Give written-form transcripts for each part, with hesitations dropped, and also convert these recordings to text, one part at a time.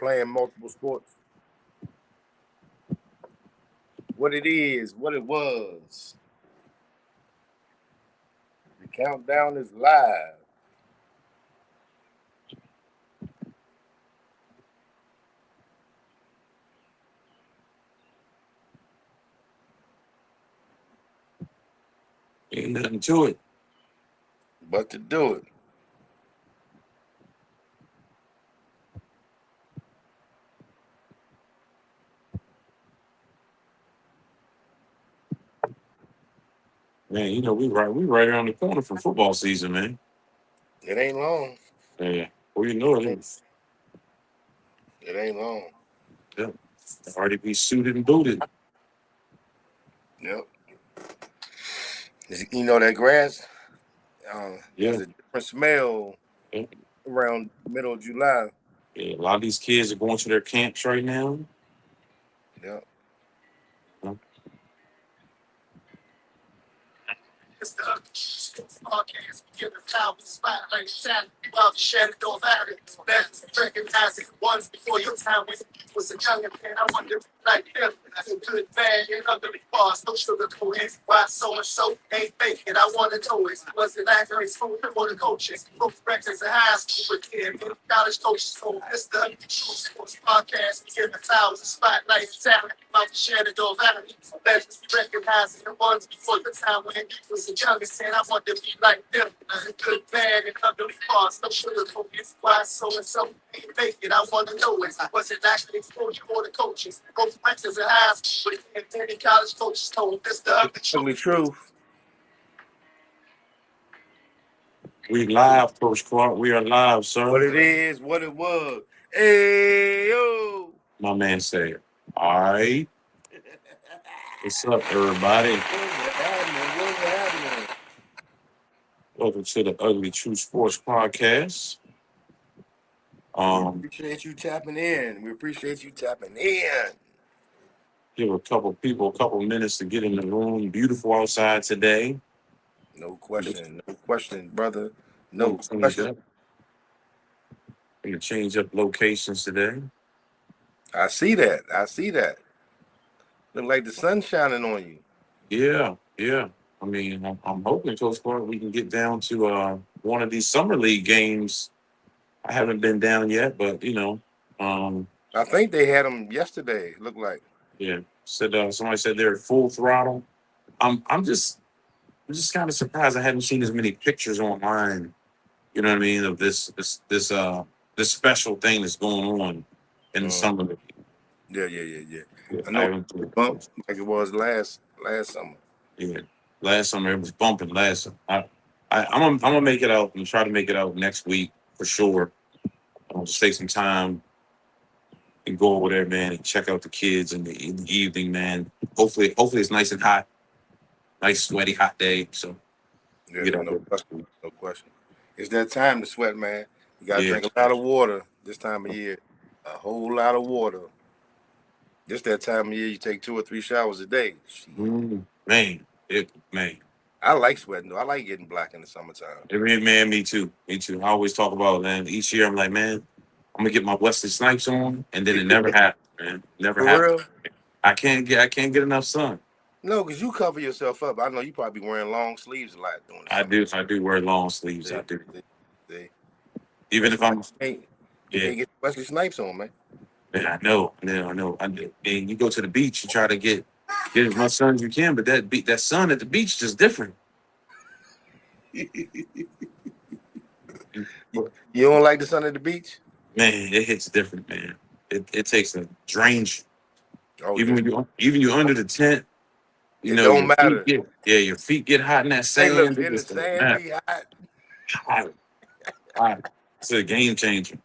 playing multiple sports. What it is, what it was. The countdown is live. Ain't nothing to it. But to do it. Man, you know, we right around the corner from football season, man. It ain't long. Yeah. Well, you know it is. It ain't long. Yeah. Already be suited and booted. Yep. You know that grass Yeah. has a different smell Yeah. around middle of July. Yeah. A lot of these kids are going to their camps right now. Yep. It's the podcast. We give the time the spotlight shine. While the shadow don't matter. That's recognizing ones before your time was a young man. I wonder like him. That's a good bad and ugly bars. No sugar coated. Why so much so ain't faking. I wanna know it. Was it accurate school or the coaches? Both records in high school with him. College coaches. So it's the True Sports Podcast. We give the time the spotlight shine. While the shadow don't matter. That's recognizing the ones before the time when he was the youngest, and I want to be like them. Good, bad, and ugly parts. No sugar coated. Why so and so ain't making. I want to know it. Was it actually exposure or the coaches? Both records in high school with many college coaches told this the Ugly truth. We live, Coach Clark. We are live, sir. What it is, what it was. Hey yo. My man said, all right. What's up, everybody? What's happening? Welcome to the Ugly True Sports Podcast. We appreciate you tapping in. Give a couple people a couple minutes to get in the room. Beautiful outside today. No question, brother. No No question. We're gonna change up locations today. I see that. Look like the sun's shining on you. Yeah. I mean, I'm hoping, Coach Clark, we can get down to one of these summer league games. I haven't been down yet, but you know, I think they had them yesterday. Look like. yeah. Said somebody said they're at full throttle. I'm just kind of surprised I haven't seen as many pictures online. You know what I mean, of this special thing that's going on in the summer league. Yeah. I I know haven't- bump like it was last summer. Yeah, last summer it was bumping. Last summer, I'm gonna make it out and try to make it out next week for sure. I'll just take some time and go over there, man, and check out the kids in the evening, man. Hopefully it's nice and hot, nice sweaty hot day. So Yeah, get out no there. question. It's that time to sweat, man. You gotta Yeah. drink a lot of water this time of year. A whole lot of water. Just that time of year you take 2 or 3 showers a day. Man. I like sweating though. I like getting black in the summertime. Man, me too. I always talk about it, man. Each year I'm like, man, I'm gonna get my Wesley Snipes on, and then it never happens, man. Never For happens. real? I can't get enough sun. No, because you cover yourself up. I know you probably wearing long sleeves a lot during the summer. I do wear long sleeves. See, I do. see. Even if I'm You can't yeah, get Wesley Snipes on, man. I know. I do. And you go to the beach, you try to get as much sun as you can, but that sun at the beach is just different. You don't like the sun at the beach? Man, it hits different, man. It takes a drain. Oh, Even when you under the tent, you it know, don't matter. Your feet get hot in that Hey, sand. look, in the sand be hot. Hot. It's a game changer.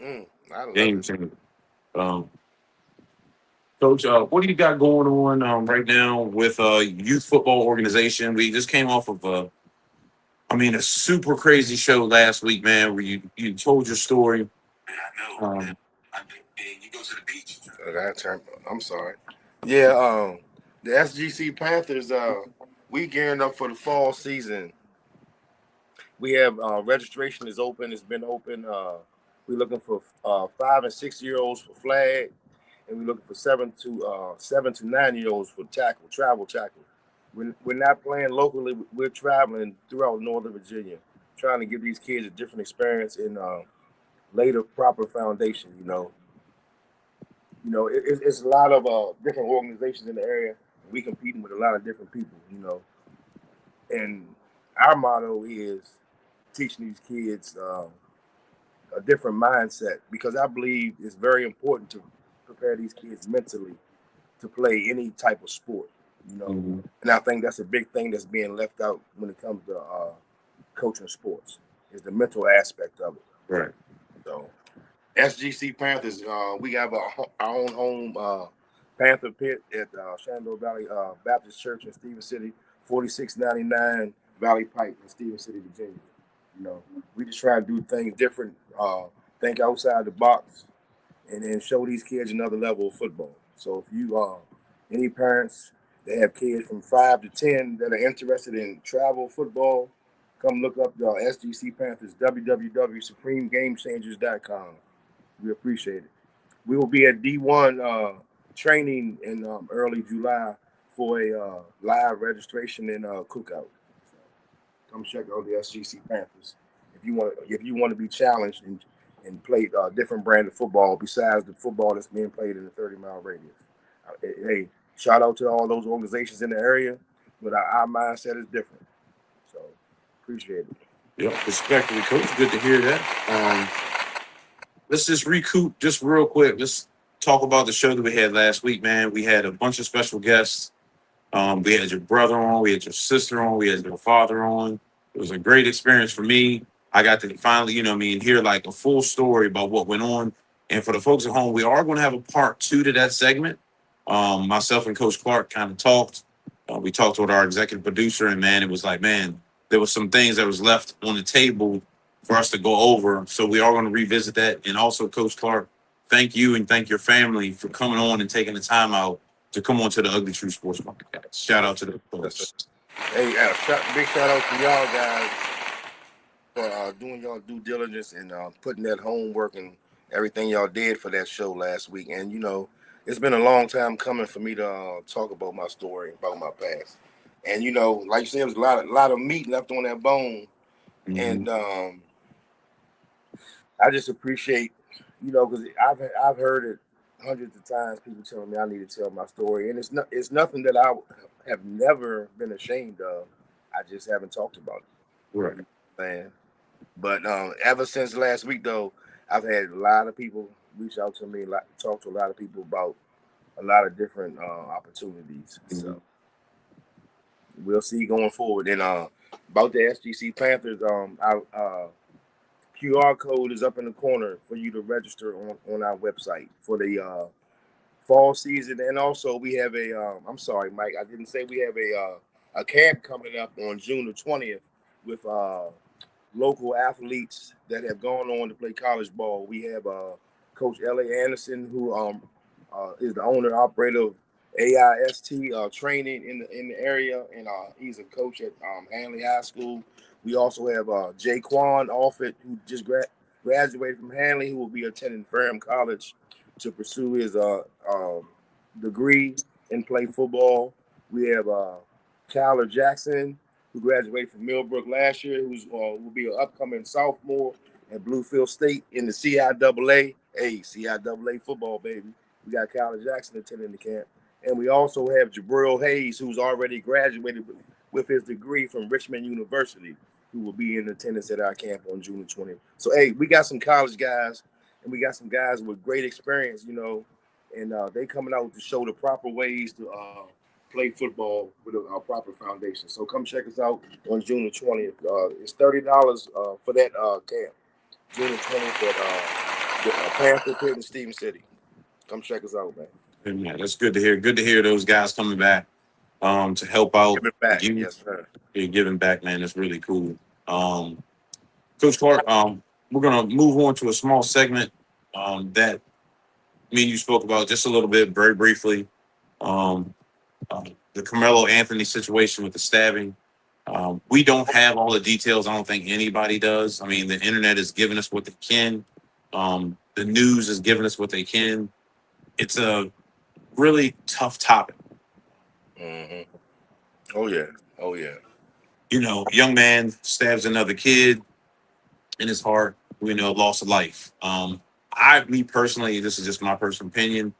I love Game it. changer. Coach, what do you got going on right now with youth football organization? We just came off of a super crazy show last week, man, where you told your story. I know. You go to the beach. I'm sorry. Yeah, the SGC Panthers, we gearing up for the fall season. We have registration is open. It's been open We're looking for 5 and 6 year olds for flag, and we're looking for 7 to 9 year olds for travel tackle. We're not playing locally. We're traveling throughout Northern Virginia, trying to give these kids a different experience and lay the proper foundation. It's a lot of different organizations in the area. We competing with a lot of different people. And our motto is teaching these kids a different mindset, because I believe it's very important to prepare these kids mentally to play any type of sport. Mhm. And I think that's a big thing that's being left out when it comes to coaching sports, is the mental aspect of it. Right. So SGC Panthers, we have our own home Panther pit at Shenandoah Valley Baptist Church in Stephen City, 4699 Valley Pike in Stephen City, Virginia. We just try to do things different, think outside the box, and then show these kids another level of football. So if you any parents that have kids from 5 to 10 that are interested in travel football, come look up the SGC Panthers, www.supremegamechangers.com. We appreciate it. We will be at D1 training in early July for a live registration and cookout. So come check out the SGC Panthers if you want to be challenged and play a different brand of football besides the football that's being played in the 30-mile radius. Hey, shout out to all those organizations in the area, but our mindset is different. So appreciate it. Yep, respectfully, coach. Good to hear that. Let's just recoup just real quick. Let's talk about the show that we had last week, man. We had a bunch of special guests. We had your brother on, we had your sister on, we had your father on. It was a great experience for me. I got to finally, hear like a full story about what went on. And for the folks at home, we are going to have a part 2 to that segment. Myself and Coach Clark kind of talked. We talked with our executive producer, and man, it was like, man, there was some things that was left on the table for us to go over. So we are going to revisit that. And also, Coach Clark, thank you and thank your family for coming on and taking the time out to come on to the Ugly True Sports Podcast. Shout out to the folks. Hey, big shout out to y'all guys for doing y'all due diligence and putting that homework and everything y'all did for that show last week. And it's been a long time coming for me to talk about my story, about my past. And like you said, there was a lot of meat left on that bone. Mhm. And I just appreciate, because I've heard it hundreds of times. People telling me I need to tell my story, and it's nothing that I have never been ashamed of. I just haven't talked about it. Right. Man. But ever since last week, though, I've had a lot of people reach out to me, talk to a lot of people about a lot of different opportunities. Mhm. So we'll see going forward. And about the SGC Panthers, our QR code is up in the corner for you to register on our website for the fall season. And also we have I'm sorry, Mike, I didn't say we have a camp coming up on June the 20th with local athletes that have gone on to play college ball. We have Coach L.A. Anderson, who is the owner operator of AIST training in the area, and he's a coach at Hanley High School. We also have Jaquan Alford, who just graduated from Hanley, who will be attending Ferrum College to pursue his degree and play football. We have Kyler Jackson, who graduated from Millbrook last year, who will be an upcoming sophomore at Bluefield State in the CIAA. Hey, CIAA football, baby. We got Kyler Jackson attending the camp. And we also have Jabril Hayes, who's already graduated with his degree from Richmond University, who will be in attendance at our camp on June the 20th. So, hey, we got some college guys, and we got some guys with great experience, and they coming out to show the proper ways to play football with a proper foundation. So come check us out on June the 20th. It's $30 for that camp. June the 20th at the Panther Pit in Stephen City. Come check us out, man. Yeah, that's good to hear. Good to hear those guys coming back to help out. Give it back. You. Yes, sir. You're giving back, man. That's really cool. Coach Clark, we're going to move on to a small segment that me and you spoke about just a little bit, very briefly. The Carmelo Anthony situation with the stabbing. We don't have all the details. I don't think anybody does. I mean, the internet is giving us what they can. The news is giving us what they can. It's a really tough topic. Hmm. Oh yeah. Oh yeah. You know, young man stabs another kid in his heart. You know, loss of life. Me personally, this is just my personal opinion.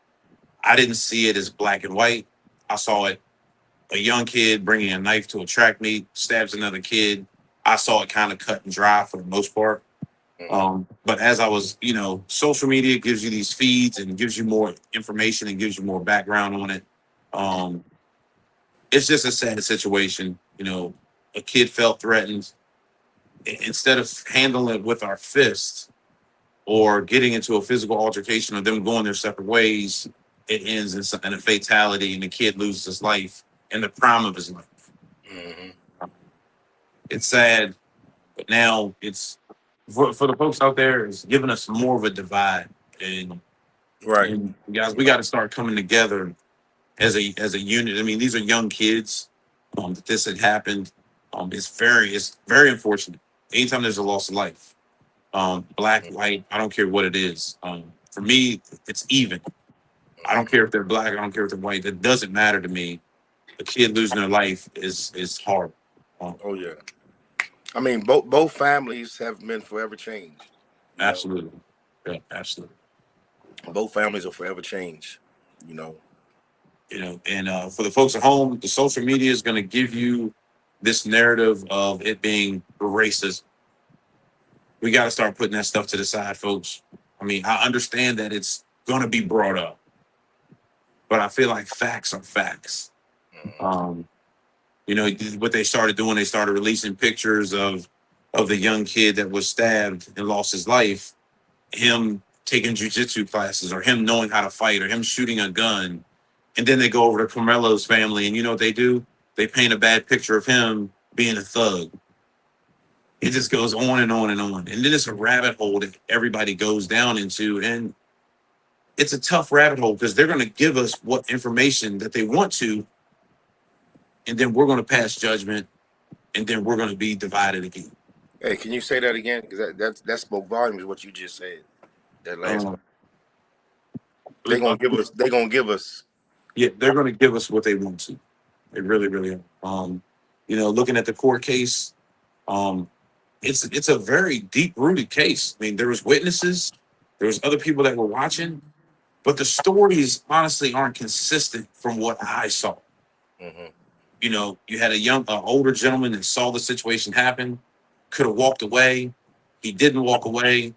I didn't see it as black and white. I saw it a young kid bringing a knife to a track meet, stabs another kid. I saw it kind of cut and dry for the most part. But as I was, you know, social media gives you these feeds and gives you more information and gives you more background on it. Um, it's just a sad situation. You know, a kid felt threatened. Instead of handling it with our fists or getting into a physical altercation or them going their separate ways, it ends in a fatality and the kid loses his life in the prime of his life. Hmm. It's sad, but now it's for the folks out there, it's giving us more of a divide. And Right. and guys, we got to start coming together as a unit. I mean, these are young kids. That this had happened. It's very unfortunate. Anytime there's a loss of life, black, white, I don't care what it is. For me, it's even. I don't care if they're black. I don't care if they're white. It doesn't matter to me. A kid losing their life is hard. Oh yeah. I mean, both families have been forever changed. You know, Absolutely. Yeah, absolutely. both families are forever changed. You know. You know, and for the folks at home, the social media is going to give you this narrative of it being racist. We got to start putting that stuff to the side, folks. I mean, I understand that it's going to be brought up, but I feel like facts are facts. Um, you know, what they started doing, they started releasing pictures of the young kid that was stabbed and lost his life, him taking jujitsu classes, or him knowing how to fight, or him shooting a gun. And then they go over to Carmelo's family, and you know what they do? They paint a bad picture of him being a thug. It just goes on and on and on. And then it's a rabbit hole that everybody goes down into. And it's a tough rabbit hole because they're going to give us what information that they want to. And then we're going to pass judgment. And then we're going to be divided again. Hey, can you say that again? Because that spoke volumes. What you just said. That last part. Um, They're gonna give us. They're gonna give us. yeah, they're going to give us what they want to. They really, really are. You know, looking at the court case, um, it's a very deep rooted case. I mean, there was witnesses, there was other people that were watching, but the stories honestly aren't consistent from what I saw. Hmm. You know, you had older gentleman that saw the situation happen, could have walked away. He didn't walk away.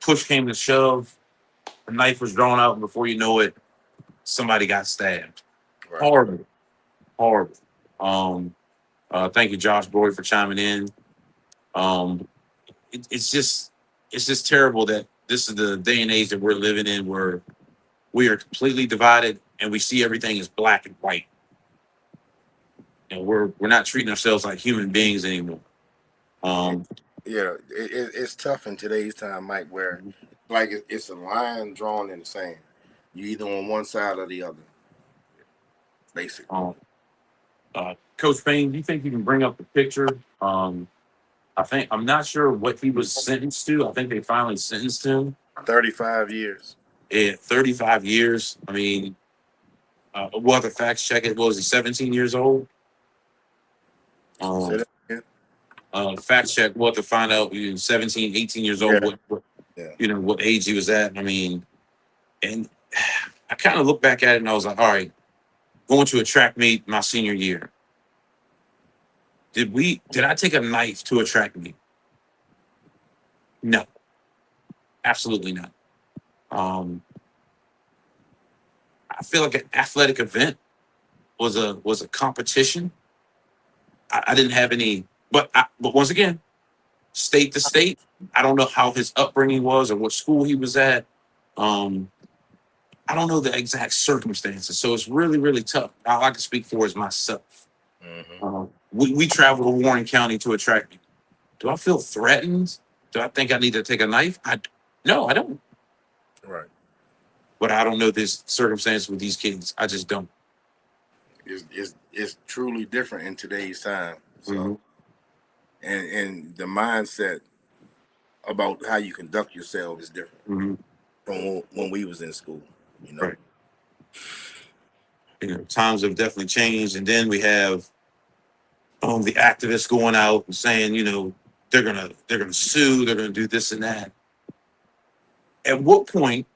Push came to shove. The knife was drawn out, and before you know it, somebody got stabbed. Right. Horrible, horrible. Thank you, Josh Boyd, for chiming in. Um, it's just terrible that this is the day and age that we're living in, where we are completely divided and we see everything as black and white, and we're not treating ourselves like human beings anymore. Um, Yeah, it's tough in today's time, Mike. Where like it's a line drawn in the sand. You either on one side or the other, basically. um, Coach Payne, do you think you can bring up the picture? I'm not sure what he was sentenced to. I think they finally sentenced him 35 years. at 35 years. I mean, we'll have to fact check it. What was he, 17 years old? Say Um, that again? Fact check. We'll have to find out. 17, 18 years old. Yeah. What Yeah. you know, what age he was at. I mean, and I kind of look back at it and I was like, all right, going to a track meet my senior year. Did I take a knife to a track meet? No, absolutely not. Um, I feel like an athletic event was a competition. I didn't have any, but once again, state to state, I don't know how his upbringing was or what school he was at. Um, I don't know the exact circumstances, so it's really, really tough. All I can speak for is myself. Hmm. We travel to Warren County to a track meet. Do I feel threatened? Do I think I need to take a knife? No, I don't. Right. But I don't know this circumstance with these kids. I just don't. It's truly different in today's time. So Mhm. and the mindset about how you conduct yourself is different Mhm. from when we was in school. You know, Right. Times have definitely changed, and then we have the activists going out and saying, they're gonna sue, they're gonna do this and that. At what point,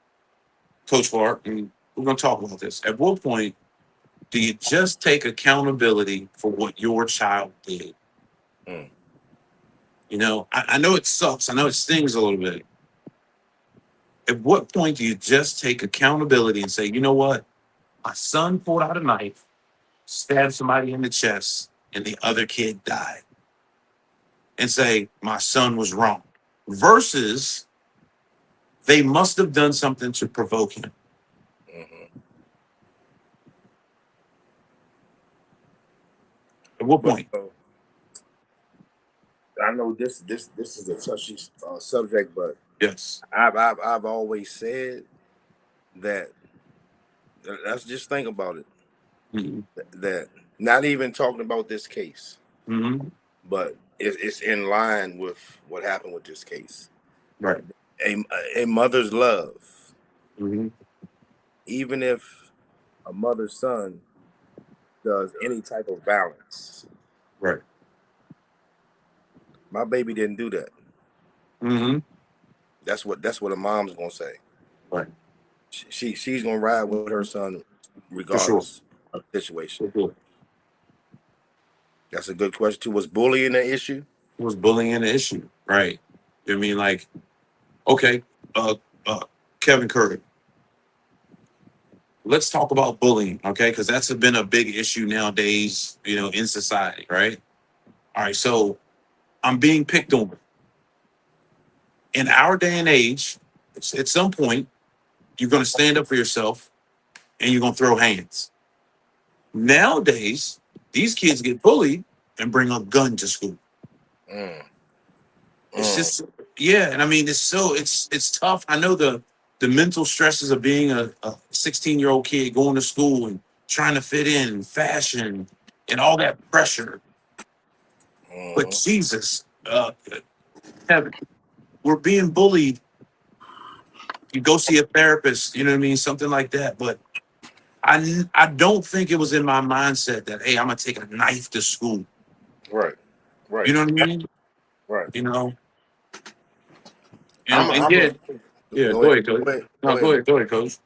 Coach Clark, and we're gonna talk about this. At what point do you just take accountability for what your child did? Mm. I know it sucks. I know it stings a little bit. At what point do you just take accountability and say, you know what? My son pulled out a knife, stabbed somebody in the chest, and the other kid died. And say, my son was wrong. Versus, they must have done something to provoke him. Mhm. At what But point? I know this is a touchy subject, but Yes. I've always said that. Let's just think about it. Mhm. That not even talking about this case, Mhm. but it's in line with what happened with this case. Right. A mother's love, Mhm. even if a mother's son does any type of violence, Right. my baby didn't do that. Mhm. That's what a mom's gonna say. Right. She's gonna ride with her son For sure. regardless of the situation. For sure. That's a good question too. Was bullying an issue? Was bullying an issue? Right. I mean, like, okay, uh, uh, Kevin Curry. Let's talk about bullying, okay? Because that's been a big issue nowadays, in society, right? All right, so I'm being picked on. In our day and age, at some point, you're going to stand up for yourself and you're going to throw hands. Nowadays, these kids get bullied and bring a gun to school. Mm, It's mm, just, yeah, and I mean, it's tough. I know the mental stresses of being a 16-year-old kid going to school and trying to fit in, fashion, and all that pressure. But mm. Jesus, Kevin, we're being bullied. You go see a therapist, you know what I mean, something like that. But I don't think it was in my mindset that, hey, I'm gonna take a knife to school. Right, You right, know what I mean? right. You know, I'm and I'm yeah, a, yeah. go Go ahead, ahead, coach. go ahead, No, go ahead, man. go ahead, coach.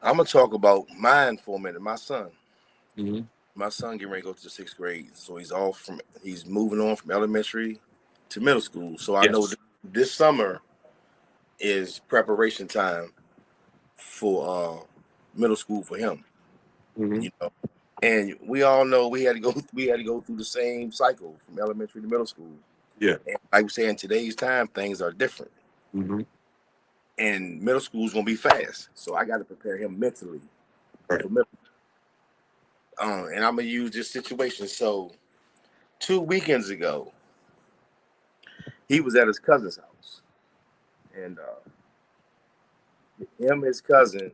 I'm gonna talk about mine for a minute. My son. Mhm. My son getting ready to go to the 6th grade, so he's moving on from elementary to middle school. So I know Yes. this summer is preparation time for middle school for him. Hmm. You know, and we all know we had to go through the same cycle from elementary to middle school. Yeah. And like we say, in today's time, things are different. Hmm. And middle school is gonna be fast, so I got to prepare him mentally Right. for middle. And I'm gonna use this situation. So 2 weekends ago, he was at his cousin's house, and his cousin,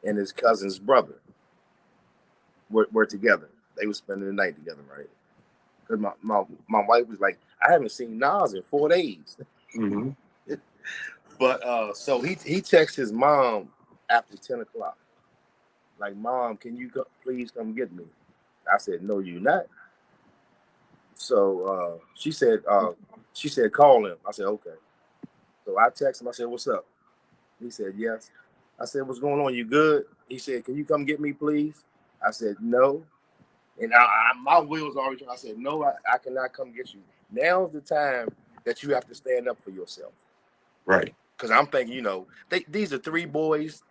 and his cousin's brother were together. They were spending the night together, right? Because my wife was like, I haven't seen Nas in 4 days. Hmm. But so he texts his mom after 10 o'clock, like, Mom, can you please come get me? I said, No, you not. So she said, call him. I said, okay. So I texted him. I said, what's up? He said, yes. I said, what's going on? You good? He said, can you come get me, please? I said, no. And my wheels already turned. I said, no, I cannot come get you. Now's the time that you have to stand up for yourself. Right. Because I'm thinking, these are three boys,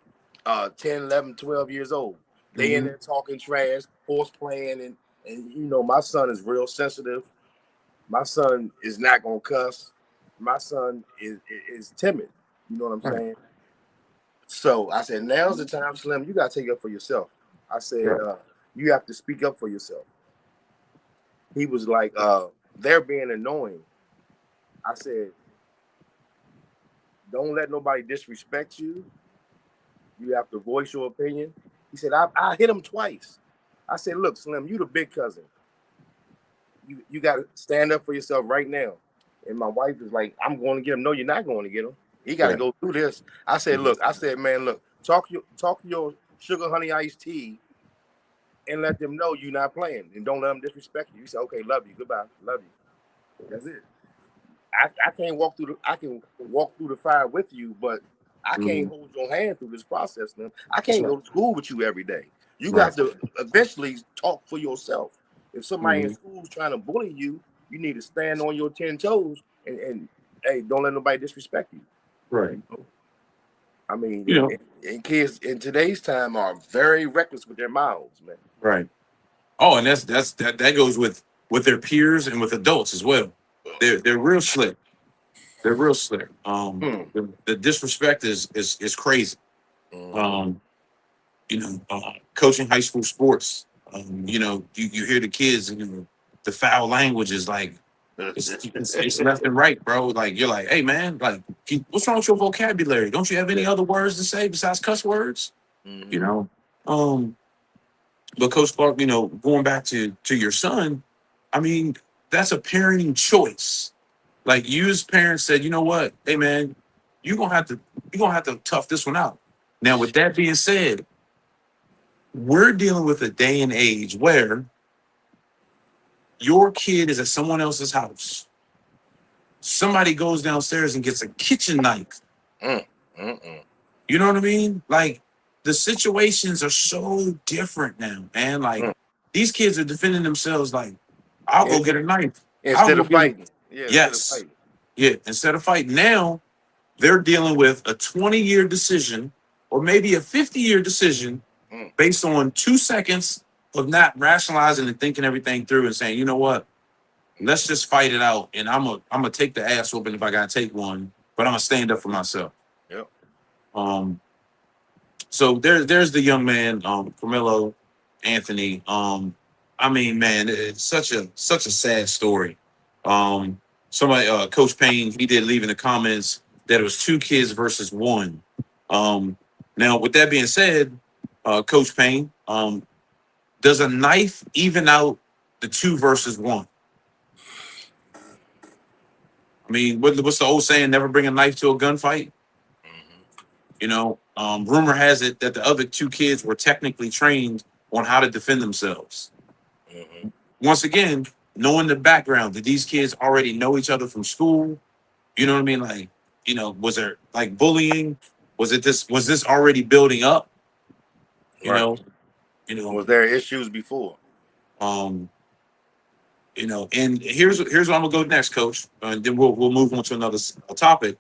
10, 11, 12 years old. They in Hmm. there talking trash, horse playing, and my son is real sensitive. My son is not gonna cuss. My son is timid. You know what I'm Right. saying? So I said, now's the time, Slim. You gotta take up for yourself. I said, Right. you have to speak up for yourself. He was like, they're being annoying. I said, don't let nobody disrespect you. You have to voice your opinion. He said, I hit him twice. I said, look, Slim, you the big cousin. You got to stand up for yourself right now. And my wife is like, I'm going to get him. No, you're not going to get him. He got to Right. go through this. I said, look, man, look, talk your sugar honey iced tea and let them know you're not playing. And don't let them disrespect you. You say, okay, love you. Goodbye. Love you. That's it. I can't walk through the fire with you, but I can't hold your hand through this process. Now. I can't go to school with you every day. You got to eventually talk for yourself. If somebody in school is trying to bully you, you need to stand on your 10 toes and hey, don't let nobody disrespect you. Right. You know? I mean, You know. and kids in today's time are very reckless with their mouths, man. Right. Oh, and that goes with their peers and with adults as well. They're real slick. They're real slick. The disrespect is crazy. You know, coaching high school sports. You know, you hear the kids and the foul language is like it's left and right, bro. Like you're like, hey man, like what's wrong with your vocabulary? Don't you have any other words to say besides cuss words? You know, but Coach Clark, you know, going back to your son, I mean, that's a parenting choice. Like you as parents said, you know what, hey man, you're gonna have to tough this one out. Now, with that being said, we're dealing with a day and age where your kid is at someone else's house. Somebody goes downstairs and gets a kitchen knife. You know what I mean? Like the situations are so different now, man. Like these kids are defending themselves. Like I'll go get a knife instead of fighting. Instead of fighting. Now they're dealing with a 20-year decision or maybe a 50-year decision based on 2 seconds of not rationalizing and thinking everything through and saying, you know what, let's just fight it out. And I'm gonna take the ass whooping if I gotta take one, but I'm gonna stand up for myself. Yep. So there's the young man, Carmelo Anthony. I mean, man, it's such a sad story. Somebody, Coach Payne, he did leave in the comments that it was 2 kids versus 1. Now, with that being said, Coach Payne, does a knife even out the 2 versus 1? I mean, what's the old saying? Never bring a knife to a gunfight. You know, rumor has it that the other 2 kids were technically trained on how to defend themselves. Once again, knowing the background, did these kids already know each other from school? You know what I mean? Like, you know, was there like bullying? Was this already building up? You know, was there issues before? You know, and here's where I'm gonna go next, Coach. And then we'll move on to another topic.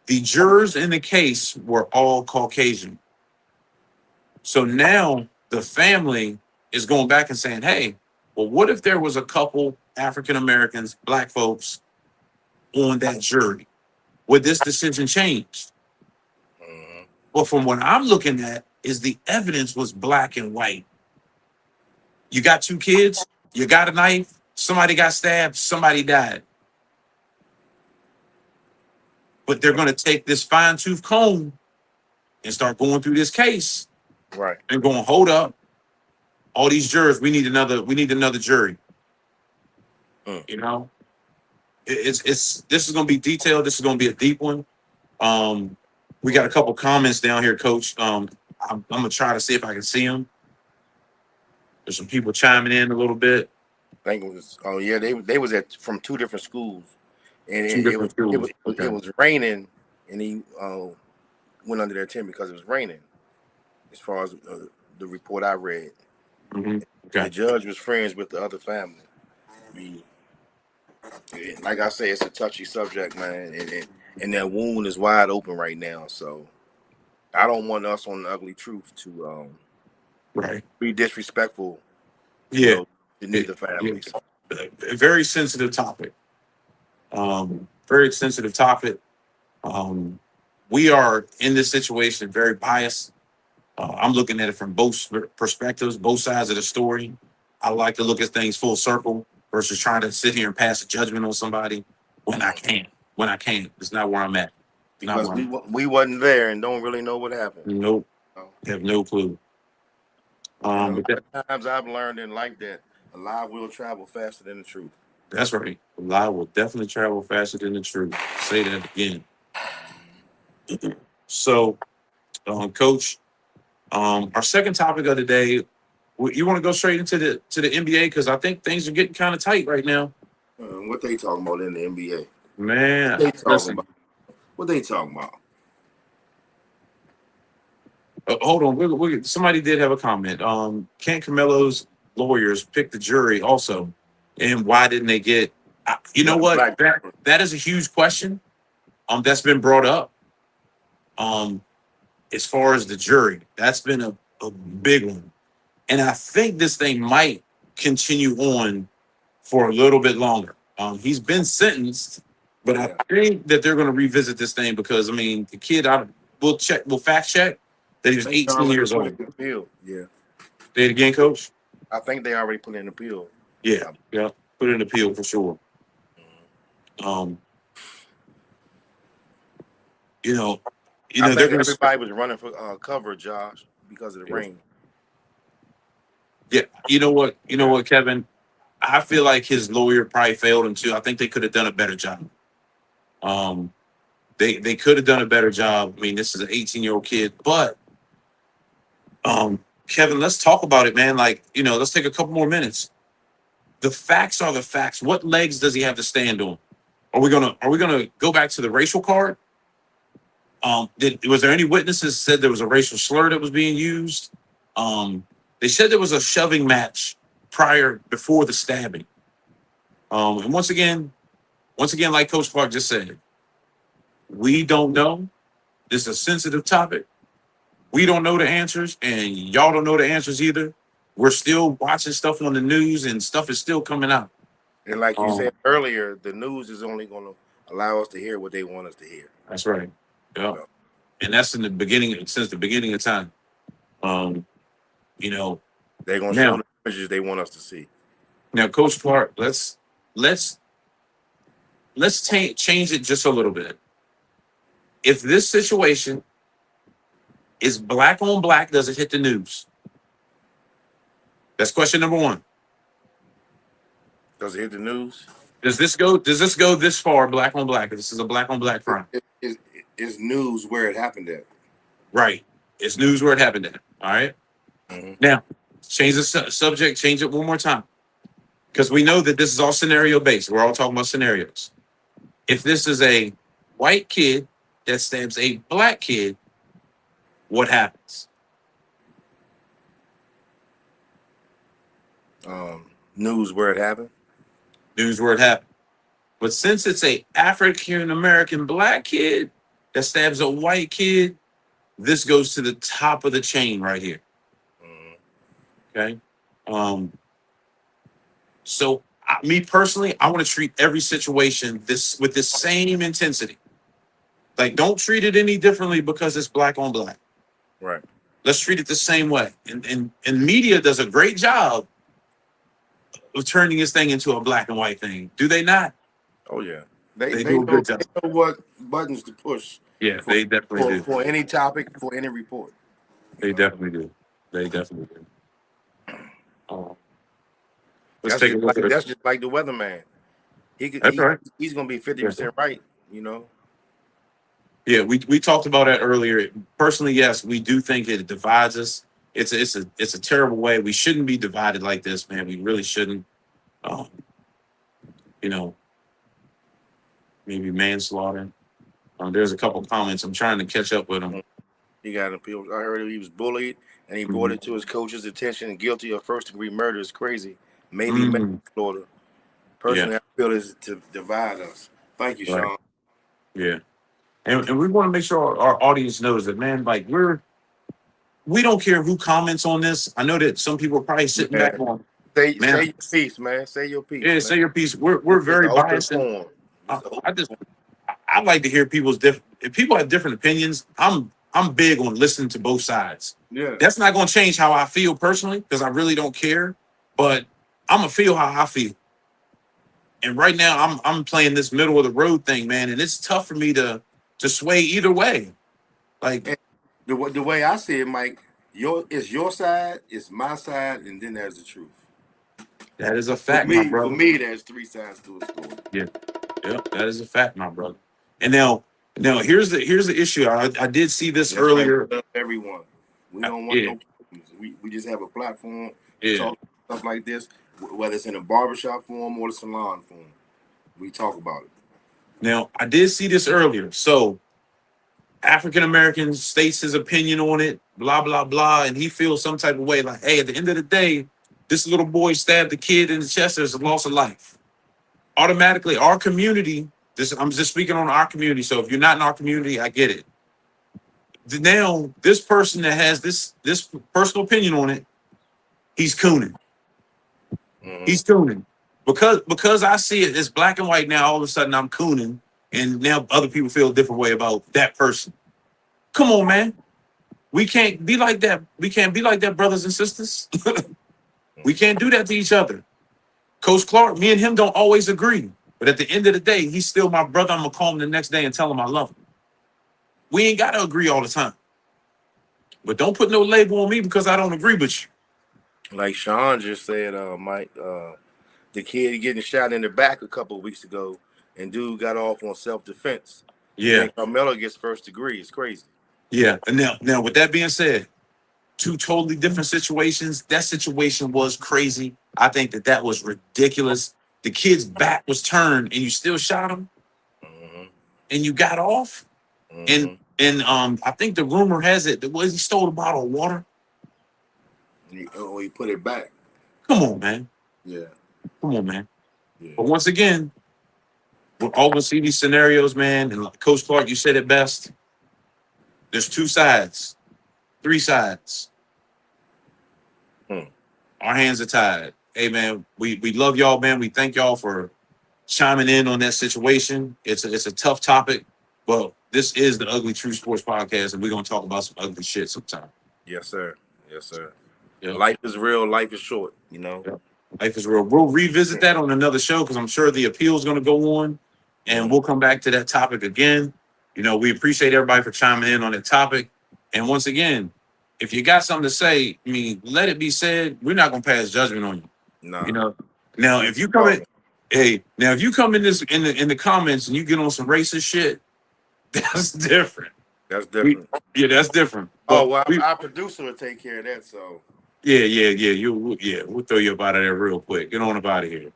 The jurors in the case were all Caucasian. So now the family is going back and saying, hey, well, what if there was a couple African Americans, black folks on that jury? Would this decision change? Well, from what I'm looking at, is the evidence was black and white. You got 2 kids, you got a knife, somebody got stabbed, somebody died. But they're going to take this fine-tooth comb and start going through this case. Right. And going, hold up. All these jurors, we need another jury. You know? This is going to be detailed. This is going to be a deep one. We got a couple comments down here, Coach. I'm going to try to see if I can see them. There's some people chiming in a little bit. I think it was, they was from 2 different schools. And it was raining, and he went under their tent because it was raining. As far as the report I read, the judge was friends with the other family. Like I say, it's a touchy subject, man, and that wound is wide open right now. So I don't want us on the Ugly Truth to be disrespectful. To neither families. A very sensitive topic. Very sensitive topic. We are in this situation very biased. I'm looking at it from both perspectives, both sides of the story. I like to look at things full circle versus trying to sit here and pass a judgment on somebody when I can. It's not where I'm at. Because we wasn't there and don't really know what happened. Nope. Have no clue. Times I've learned in life that a lie will travel faster than the truth. That's right. A lie will definitely travel faster than the truth. Say that again. So, Coach, our second topic of the day. You want to go straight into the NBA because I think things are getting kind of tight right now. What they talking about in the NBA? Man, They talking listen, about? What they talking about? hold on. Somebody did have a comment. Can Camelo's lawyers pick the jury also? And why didn't they get? You know what? Black. That is a huge question. That's been brought up. As far as the jury, that's been a big one, and I think this thing might continue on for a little bit longer. He's been sentenced, but I think that they're going to revisit this thing because I mean the kid. We'll fact check that he was 18 years old. Appeal. Yeah. Say it again, Coach. I think they already put in an appeal. Yeah, put in an appeal for sure. I think everybody was running for cover, Josh, because of the rain. Yeah, you know what, Kevin? I feel like his lawyer probably failed him too. I think they could have done a better job. They could have done a better job. I mean, this is an 18-year-old kid, but Kevin, let's talk about it, man. Like, let's take a couple more minutes. The facts are the facts. What legs does he have to stand on? Are we gonna go back to the racial card? Was there any witnesses said there was a racial slur that was being used? They said there was a shoving match before the stabbing. And once again, like Coach Clark just said, we don't know. This is a sensitive topic. We don't know the answers, and y'all don't know the answers either. We're still watching stuff on the news, and stuff is still coming out. And like you said earlier, the news is only going to allow us to hear what they want us to hear. That's right. Yeah. And that's since the beginning of time. They're going to show the images they want us to see. Now, Coach Clark, let's change it just a little bit. If this situation is black on black, does it hit the news? That's question number one. Does it hit the news? Does this go this far, black on black? If this is a black on black crime. It's news where it happened at. Right. It's news where it happened at. All right. Mm-hmm. Now, change the subject, change it one more time. Because we know that this is all scenario based. We're all talking about scenarios. If this is a white kid that stabs a black kid, what happens? News where it happened. News where it happened. But since it's a African American black kid that stabs a white kid, this goes to the top of the chain right here. Okay. So me personally, I want to treat every situation with this same intensity. Like, don't treat it any differently because it's black on black. Right. Let's treat it the same way. And media does a great job of turning this thing into a black and white thing. Do they not? Oh yeah. They do a good job. They know what buttons to push. Yeah, they definitely do. For any topic, for any report. They definitely do. Let's That's take a look at it. That's just like the weatherman. Right. He's going to be 50% right, Yeah, we talked about that earlier. Personally, yes, we do think it divides us. It's a terrible way. We shouldn't be divided like this, man. We really shouldn't. Maybe manslaughter. There's a couple comments. I'm trying to catch up with them. He got an appeal. I heard he was bullied, and he brought it to his coach's attention. And guilty of first-degree murder is crazy. Maybe manslaughter. Personally, I feel is to divide us. Thank you, Sean. Right. Yeah. And we want to make sure our audience knows that, man, like we don't care who comments on this. I know that some people are probably sitting back on. Say your piece, man. Say your piece. Yeah, man. say your piece. We're very biased. I like to hear people's different. If people have different opinions, I'm big on listening to both sides. Yeah. That's not going to change how I feel personally because I really don't care. But I'm gonna feel how I feel. And right now, I'm playing this middle of the road thing, man, and it's tough for me to sway either way. Like the way I see it, Mike, it's your side, it's my side, and then there's the truth. That is a For fact, my me, brother. there's three sides to a story. Yeah, that is a fact, my brother. And now here's the issue. I did see this That's why earlier. we love everyone. We don't want Yeah, no problems. We just have a platform to yeah. talk stuff like this, whether it's in a barbershop form or the salon form. We talk about it. Now I did see this earlier. So African American states his opinion on it, blah blah blah, and he feels some type of way like, hey, at the end of the day, this little boy stabbed the kid in the chest. There's a loss of life. Automatically, our community. I'm just speaking on our community. So if you're not in our community, I get it. Now, this person that has this personal opinion on it, he's cooning. Mhm. He's cooning because I see it as black and white now. All of a sudden, I'm cooning, and now other people feel a different way about that person. Come on, man. We can't be like that. We can't be like that, brothers and sisters. We can't do that to each other. Coach Clark, me and him don't always agree, but at the end of the day, he's still my brother. I'm gonna call him the next day and tell him I love him. We ain't gotta agree all the time, but don't put no label on me because I don't agree with you. Like Sean just said, Mike, the kid getting shot in the back a couple of weeks ago, and dude got off on self-defense. Yeah, And Carmelo gets first degree. It's crazy. yeah. And now, with that being said, two totally different situations. That situation was crazy. I think that was ridiculous. The kid's back was turned, and you still shot him, Mm-hmm. and you got off. Mm-hmm. And I think the rumor has it that he stole a bottle of water. He put it back. Come on, man. Yeah. Come on, man. Yeah. But once again, we're all gonna see these scenarios, man. And like Coach Clark, you said it best. There's two sides, three sides. Our hands are tied. Hey, man, we love y'all, man. We thank y'all for chiming in on that situation. It's a tough topic, but this is the Ugly True Sports Podcast, and we're gonna talk about some ugly shit sometime. Yes, sir. Yes, sir. Yep. Life is real. Life is short. You know. Yep. Life is real. We'll revisit that on another show because I'm sure the appeal is going to go on, and we'll come back to that topic again. You know, we appreciate everybody for chiming in on that topic. And once again, if you got something to say, I mean, let it be said. We're not going to pass judgment on you. Nah. You know. Now, if you come in, if you come in this in the comments and you get on some racist shit, that's different. That's different. That's different. Oh well, our producer will take care of that. So. Yeah. We'll throw you up out of there real quick. Get on up out of here.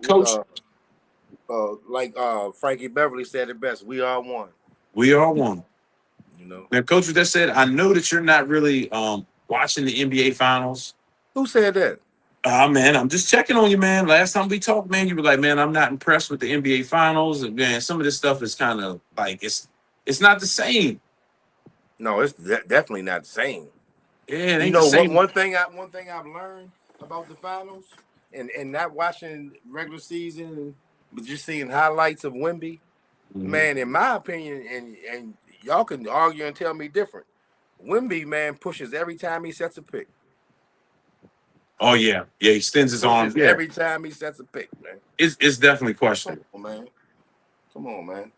Coach, like Frankie Beverly said it best. We are one. We are one. You know. Now, Coach, with that said, I know that you're not really watching the NBA Finals. Who said that? Man, I'm just checking on you, man. Last time we talked, man, you were like, man, I'm not impressed with the NBA Finals, and man, some of this stuff is kind of like it's not the same. No, it's definitely not the same. Yeah, it ain't you know, the same. one thing I've learned about the finals, and not watching regular season, but just seeing highlights of Wemby, man. In my opinion, and y'all can argue and tell me different. Wemby, man, pushes every time he sets a pick. Oh yeah, he extends his arms every time he sets a pick, man. It's definitely questionable, man. Come on, man.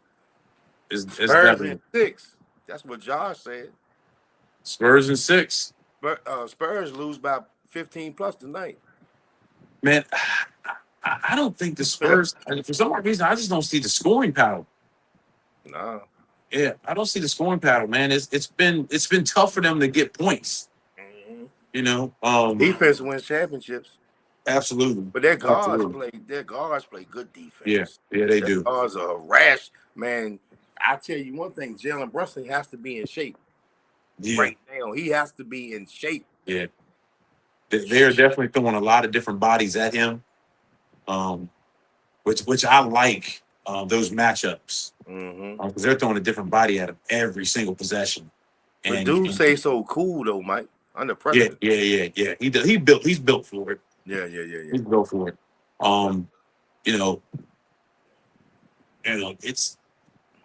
It's Spurs definitely in 6. That's what Josh said. Spurs in 6. Spurs lose by 15 plus tonight. Man, I don't think the Spurs. For some reason, I just don't see the scoring power. Nah. Yeah, I don't see the scoring pattern, man. It's been tough for them to get points. Mm-hmm. You know, defense wins championships. Absolutely. But their guards play good defense. Yeah, they do. Guards are rash, man. I tell you one thing, Jalen Brunson has to be in shape. Yeah. Right now, he has to be in shape. Yeah. They're definitely throwing a lot of different bodies at him. Which I like those matchups. Because they're throwing a different body at him every single possession. But dude say so cool though, Mike. Under pressure. Yeah. He's built for it. Yeah. He's built for it. You know,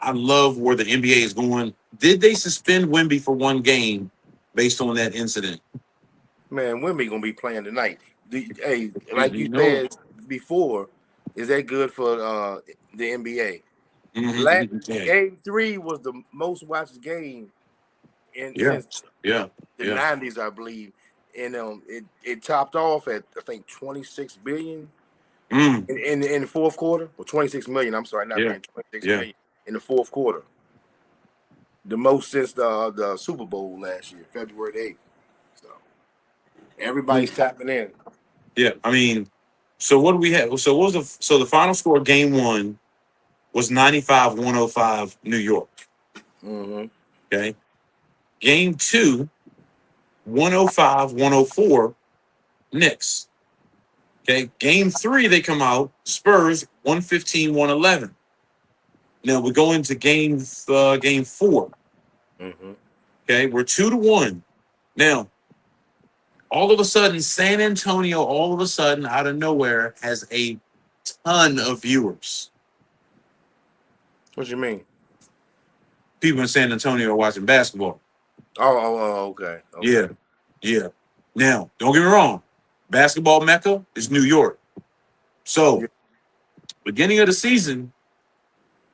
I love where the NBA is going. Did they suspend Wemby for one game based on that incident? Man, Wemby gonna be playing tonight. Like you said before, is that good for the NBA? Mm-hmm. Game 3 was the most watched game since the 90s, I believe. and it topped off at I think 26 billion in the fourth quarter, or 26 million. I'm sorry, not Yeah. billion, 26 Yeah. million in the fourth quarter. The most since the Super Bowl last year, February 8th. So everybody's tapping in. Yeah, I mean, so what do we have? So what was the final score of game one was 95-105 New York. Mm-hmm. Okay. Game two, 105-104 Knicks. Okay. Game three, they come out, Spurs 115-111. Now we go into game four. Mm-hmm. Okay, we're 2-1. Now, all of a sudden, San Antonio, all of a sudden, out of nowhere, has a ton of viewers. What you mean? People in San Antonio are watching basketball. Okay. Yeah, yeah. Now, don't get me wrong. Basketball mecca is New York. So, beginning of the season,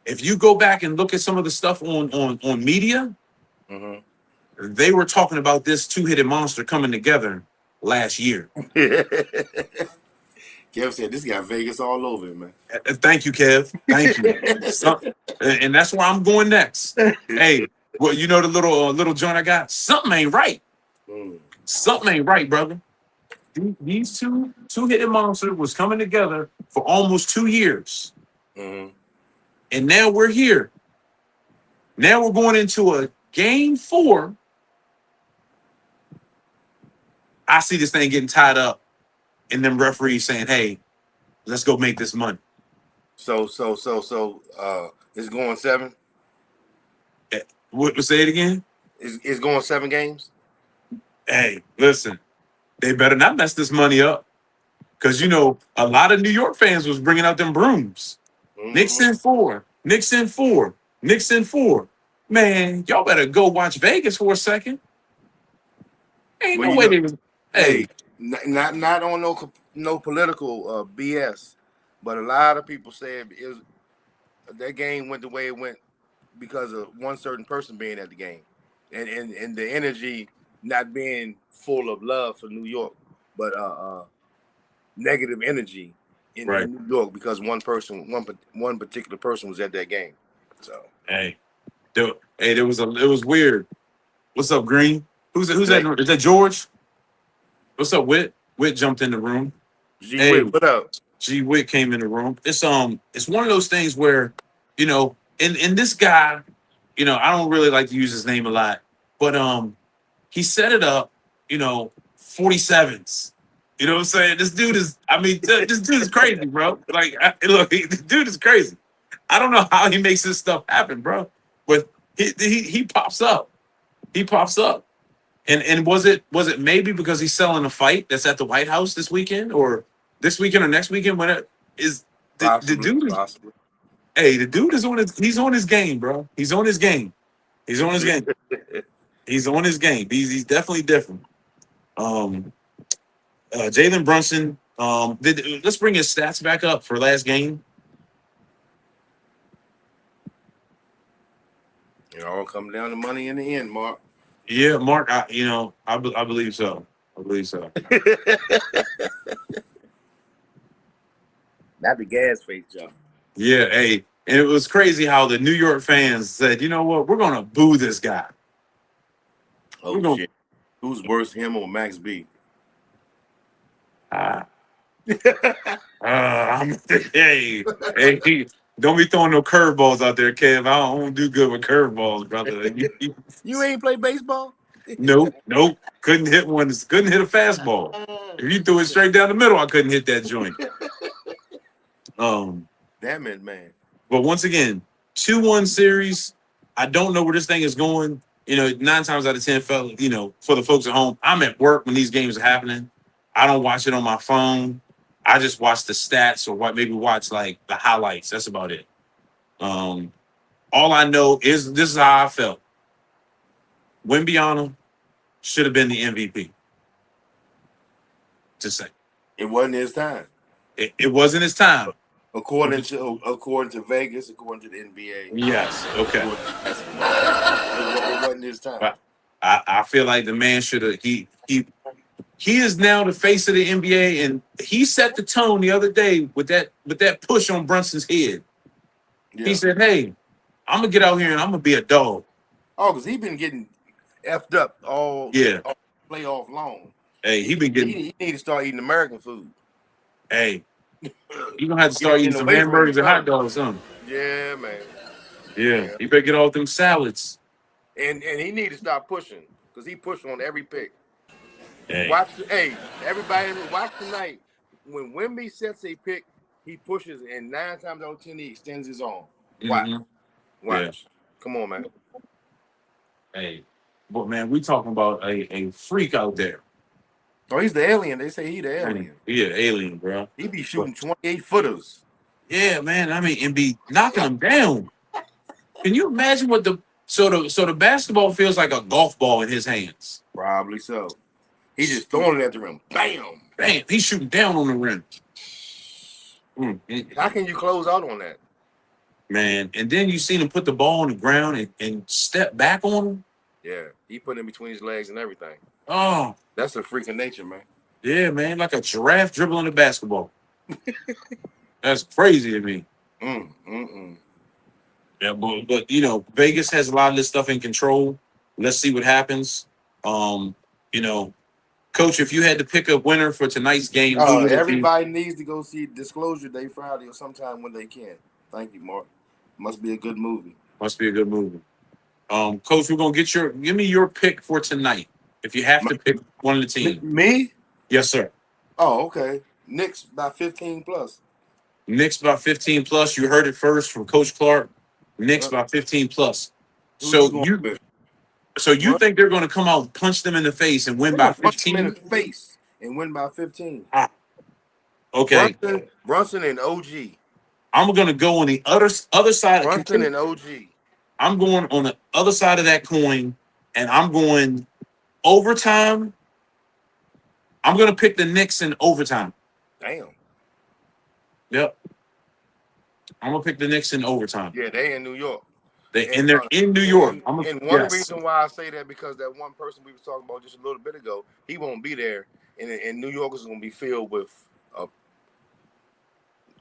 if you go back and look at some of the stuff on media, Mm-hmm. they were talking about this two-headed monster coming together last year. Kev said this got Vegas all over it, man. Thank you, Kev. Thank you. And that's where I'm going next. Hey, well, you know the little joint I got? Something ain't right. Something ain't right, brother. These two-headed monster was coming together for almost 2 years. Mm-hmm. And now we're here. Now we're going into a game four. I see this thing getting tied up, and them referees saying, "Hey, let's go make this money." So, it's going 7. What? Say it again. It's going 7 games. Hey, listen, they better not mess this money up, because you know a lot of New York fans was bringing out them brooms. Mm-hmm. Knicks in 4. Knicks in 4. Knicks in 4. Man, y'all better go watch Vegas for a second. Ain't Well, no you way know- they was. Hey, Not on no political BS, but a lot of people said that game went the way it went because of one certain person being at the game, and the energy not being full of love for New York, but negative energy in New York because one particular person was at that game. So hey, it was weird. What's up, Green? Who's that? Is that George? What's up, Whit? Whit jumped in the room. G Hey. Witt, what up? G Witt came in the room. It's one of those things where, you know, and this guy, you know, I don't really like to use his name a lot, but he set it up, you know, 47s. You know what I'm saying? This dude is crazy, bro. Like, look, this dude is crazy. I don't know how he makes this stuff happen, bro. But he pops up. He pops up. And was it maybe because he's selling a fight that's at the White House this weekend or this weekend or next weekend? When it is the dude is, possibly. hey, the dude is he's on his game, bro. He's on his game. He's on his game. He's on his game. He's definitely different. Jalen Brunson. Let's bring his stats back up for last game. It all come down to money in the end, Mark. Yeah, Mark. I believe so. I believe so. Not the gas face job. Yeah, hey, and it was crazy how the New York fans said, "You know what? We're gonna boo this guy." Oh shit! Who's worse, him or Max B? Hey, don't be throwing no curveballs out there, Kev. I don't do good with curveballs, brother. You ain't play baseball? Nope. Couldn't hit one. Couldn't hit a fastball. If you threw it straight down the middle, I couldn't hit that joint. Damn it, man. But once again, 2-1 series. I don't know where this thing is going. You know, 9 times out of 10, for the folks at home, I'm at work when these games are happening. I don't watch it on my phone. I just watch the stats or maybe watch like the highlights. That's about it. All I know is this is how I felt. Wembanyama should have been the MVP. Just say it wasn't his time. It wasn't his time. According to Vegas, according to the NBA. Yes. Okay. It wasn't his time. I feel like the man should have he He is now the face of the NBA, and he set the tone the other day with that push on Brunson's head. Yeah. He said, "Hey, I'm gonna get out here and I'm gonna be a dog." Oh, because he been getting effed up all Yeah. playoff long. Hey, he been getting. He need to start eating American food. Hey, you gonna have to start eating Getting some away from hamburgers and hot himself. dogs, something. Yeah, man. Yeah, you better get off them salads. And he need to stop pushing because he pushed on every pick. Hey, Everybody watch tonight. When Wemby sets a pick, he pushes, and 9 times out of 10 he extends his arm. Watch. mhm. Watch. Come on, man. Hey, but man, we talking about a freak out there. Oh, he's the alien. They say he the alien. Yeah, alien, bro. He be shooting 28 footers. Yeah, man. I mean, and be knocking them down. Can you imagine what the basketball feels like a golf ball in his hands? Probably so. He just throwing it at the rim. Bam. Bam, he's shooting down on the rim. How can you close out on that? Man, and then you seen him put the ball on the ground and step back on him. Yeah, he put it in between his legs and everything. Oh, That's a freak of nature, man. yeah, man, like a giraffe dribbling the basketball. That's crazy to me. Yeah, but you know, Vegas has a lot of this stuff in control. Let's see what happens. You know, Coach, if you had to pick a winner for tonight's game, who would it be? Everybody needs to go see Disclosure Day Friday or sometime when they can. Thank you, Mark. Must be a good movie. Must be a good movie. Coach, we're gonna give me your pick for tonight. If you have to pick one of the team. Me? Yes, sir. Oh, okay. Knicks by 15 plus. Knicks by 15 plus. You heard it first from Coach Clark. Knicks by 15 plus. So you think they're gonna come out, punch them in the face, and win by 15? Punch them in the face and win by 15. Okay. Brunson and OG. I'm gonna go on the other side. Brunson and OG. I'm going on the other side of that coin, and I'm going overtime. I'm gonna pick the Knicks in overtime. Damn. Yep. I'm gonna pick the Knicks in overtime. Yeah, they in New York. They're in New York. And one reason why I say that because that one person we were talking about just a little bit ago, he won't be there, and New York is going to be filled with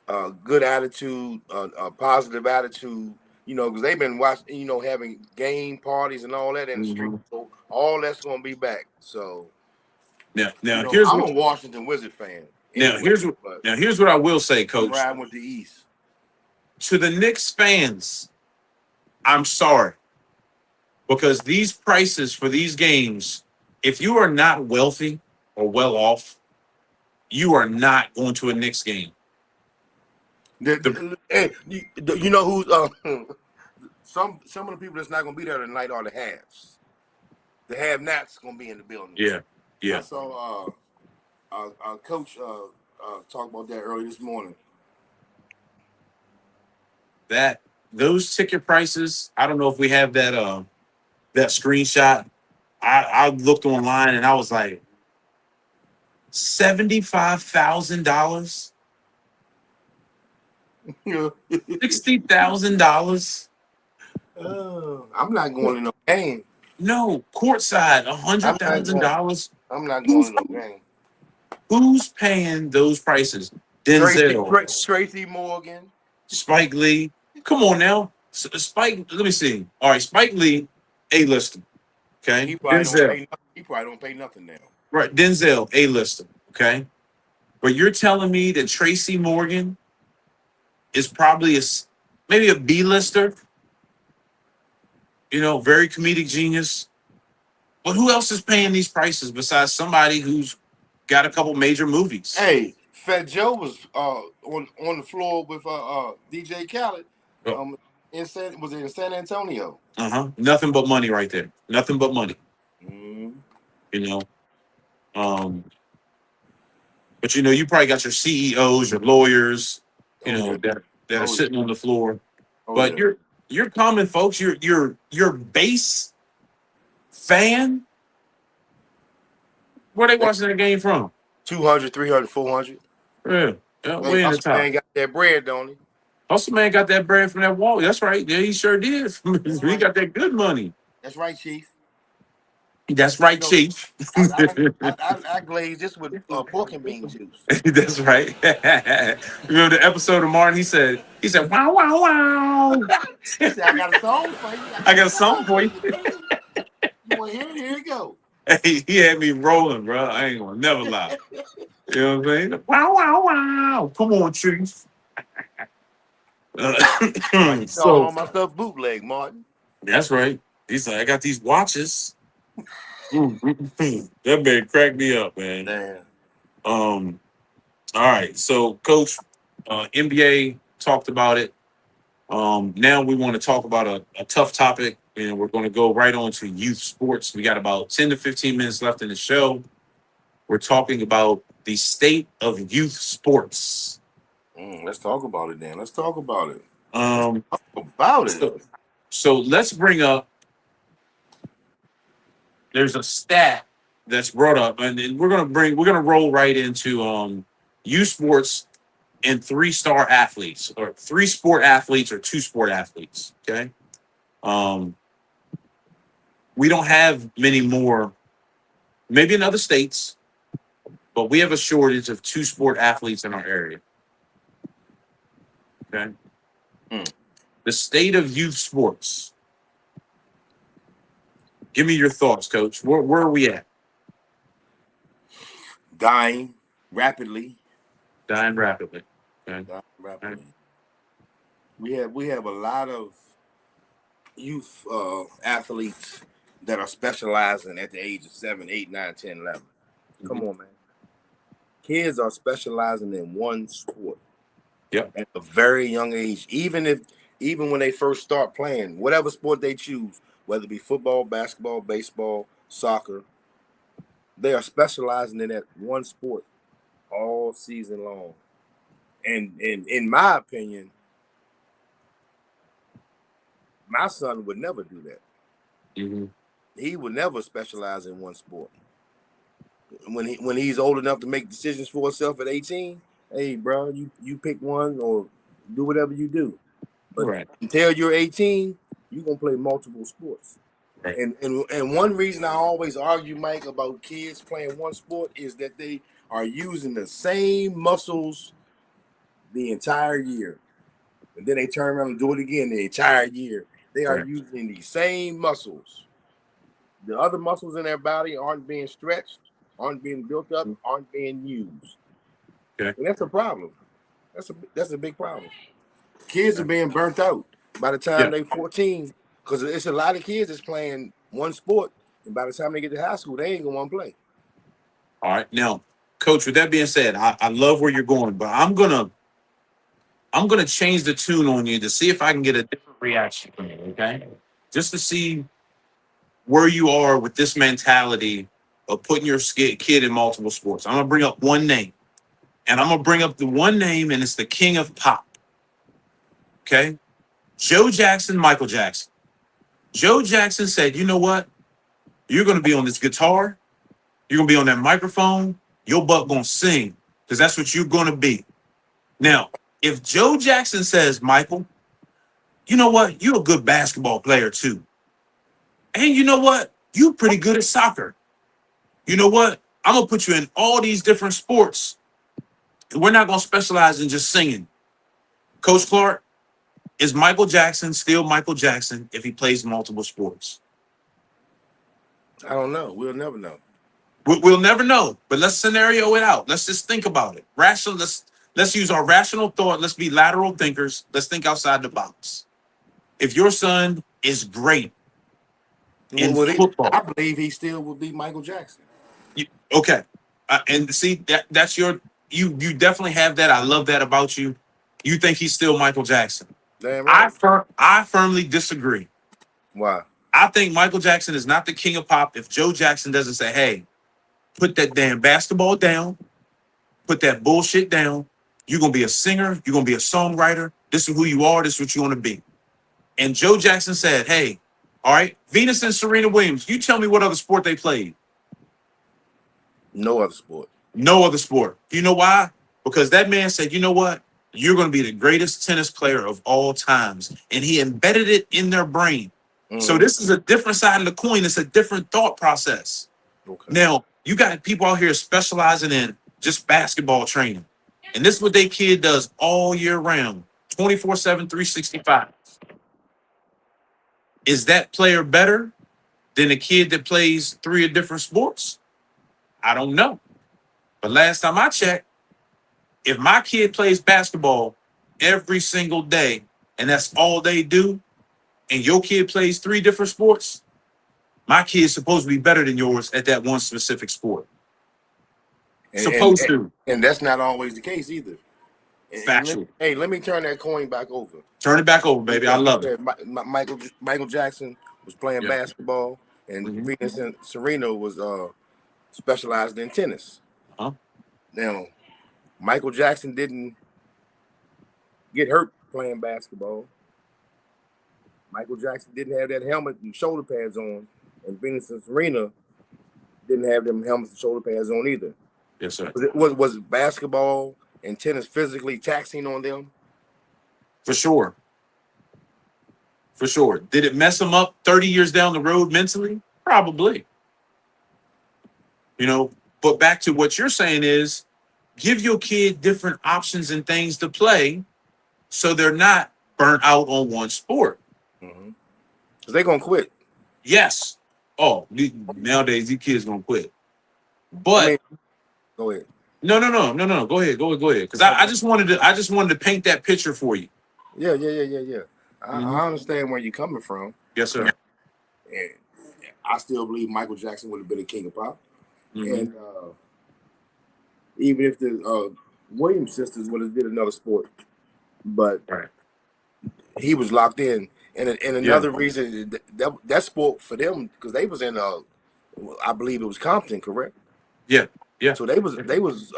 a good attitude, a positive attitude. You know, because they've been watching, you know, having game parties and all that in the street. So all that's going to be back. So now here's I'm a Washington Wizard fan. Now here's what I will say, Coach. I went to East. To the Knicks fans, I'm sorry, because these prices for these games, if you are not wealthy or well off, you are not going to a Knicks game. You know who's some of the people that's not going to be there tonight are the haves. The have-nots going to be in the building. Yeah. I saw our coach talk about that early this morning. Those ticket prices, I don't know if we have that screenshot. I looked online and I was like, $75,000, $60,000. I'm not going to no game. No, courtside, $100,000. I'm not going to no game. Who's paying those prices? Denzel, Tracy Morgan, Spike Lee. Come on now, Spike. Let me see. All right, Spike Lee, A-lister. Okay, he probably don't pay nothing now. Right, Denzel, A-lister. Okay, but you're telling me that Tracy Morgan is probably maybe a B-lister. You know, very comedic genius. But who else is paying these prices besides somebody who's got a couple major movies? Hey, Fat Joe was on the floor with DJ Khaled. In San Antonio. Nothing but money right there. Nothing but money. Mm-hmm. You know. But you know, you probably got your CEOs, your lawyers, that are sitting on the floor. But you're common folks. Your base fan. Where they watching that game from? 200, 300, 400. Yeah. Way in the top. Man got that bread, don't he? Hustle Man got that bread from that wall. That's right. Yeah, he sure did. He got that good money. That's right, Chief. That's right, No, Chief. I glaze this with pork and bean juice. That's right. Remember the episode of Martin? He said, wow, wow, wow. He said, I got a song for you. I got a song for you. baby. You want to hear it? Here you go. He had me rolling, bro. I ain't gonna never lie. You know what I'm saying? Wow, wow, wow. Come on, Chief. You saw all my stuff bootleg, Martin. That's right. He's like, I got these watches. That man cracked me up, man. Damn. All right. So, Coach, NBA talked about it. Now we want to talk about a tough topic, and we're going to go right on to youth sports. We got about 10 to 15 minutes left in the show. We're talking about the state of youth sports. Let's talk about it then. Let's talk about it. So let's bring up. There's a stat that's brought up, and we're gonna roll right into youth sports and 3-star athletes, or 3-sport athletes, or 2-sport athletes. Okay. We don't have many more, maybe in other states, but we have a shortage of 2-sport athletes in our area. Okay. The state of youth sports. Give me your thoughts, Coach. Where are we at? Dying rapidly. Dying rapidly. Okay. Dying rapidly. We have a lot of youth athletes that are specializing at the age of 7, 8, 9, 10, 11. Come on, man. Kids are specializing in one sport. Yep. At a very young age. Even when they first start playing, whatever sport they choose, whether it be football, basketball, baseball, soccer, they are specializing in that one sport all season long. And in my opinion, my son would never do that. Mm-hmm. He would never specialize in one sport. When he's old enough to make decisions for himself at 18, hey, bro, you pick one or do whatever you do. But right. Until you're 18, you're gonna play multiple sports. Right. And one reason I always argue, Mike, about kids playing one sport is that they are using the same muscles the entire year. And then they turn around and do it again the entire year. They are using the same muscles. The other muscles in their body aren't being stretched, aren't being built up, aren't being used. Okay. And that's a problem. That's a big problem. Kids are being burnt out by the time they're 14, because it's a lot of kids that's playing one sport, and by the time they get to high school, they ain't gonna want to play. All right. Now, Coach, with that being said, I love where you're going, but I'm gonna change the tune on you to see if I can get a different reaction from you, okay? Just to see where you are with this mentality of putting your kid in multiple sports. I'm gonna bring up one name, and I'm gonna bring up the one name, and it's the king of pop. Okay? Joe Jackson, Michael Jackson. Joe Jackson said, you know what? You're gonna be on this guitar, you're gonna be on that microphone, your butt gonna sing, because that's what you're gonna be. Now, if Joe Jackson says, Michael, you know what? You're a good basketball player too. And you know what? You're pretty good at soccer. You know what? I'm going to put you in all these different sports. We're not going to specialize in just singing. Coach Clark, is Michael Jackson still Michael Jackson if he plays multiple sports? I don't know. We'll never know. We'll never know. But let's scenario it out. Let's just think about it. Let's use our rational thought. Let's be lateral thinkers. Let's think outside the box. If your son is great in football, I believe he still would be Michael Jackson. Okay. And see, that's you definitely have that. I love that about you. You think he's still Michael Jackson. Damn right. I firmly disagree. Why? I think Michael Jackson is not the king of pop if Joe Jackson doesn't say, hey, put that damn basketball down, put that bullshit down. You're going to be a singer. You're going to be a songwriter. This is who you are. This is what you want to be. And Joe Jackson said, hey, all right, Venus and Serena Williams, you tell me what other sport they played. No other sport. No other sport. You know why? Because that man said, you know what? You're going to be the greatest tennis player of all times. And he embedded it in their brain. So this is a different side of the coin. It's a different thought process. Okay. Now, you got people out here specializing in just basketball training. And this is what their kid does all year round, 24/7, 365. Is that player better than a kid that plays 3 different sports? I don't know. But last time I checked, if my kid plays basketball every single day and that's all they do, and your kid plays 3 different sports, my kid's supposed to be better than yours at that one specific sport. Supposed to. And that's not always the case either. Factual. Let me turn that coin back over. Turn it back over, baby. I love it. Michael Jackson was playing basketball, and Venus and Serena was specialized in tennis. Huh? Now, Michael Jackson didn't get hurt playing basketball. Michael Jackson didn't have that helmet and shoulder pads on, and Venus and Serena didn't have them helmets and shoulder pads on either. Yes, sir. Was basketball and tennis physically taxing on them? For sure. For sure. Did it mess them up 30 years down the road mentally? Probably. You know, but back to what you're saying is give your kid different options and things to play so they're not burnt out on one sport. Because they're going to quit. Yes. Oh, nowadays these kids going to quit. But go ahead. No. Go ahead. Because I just wanted to paint that picture for you. Yeah. I understand where you're coming from. Yes, sir. And I still believe Michael Jackson would have been a king of pop. And even if the Williams sisters would have did another sport, but he was locked in. And another reason that sport for them, because they was in I believe it was Compton, correct? Yeah. So they was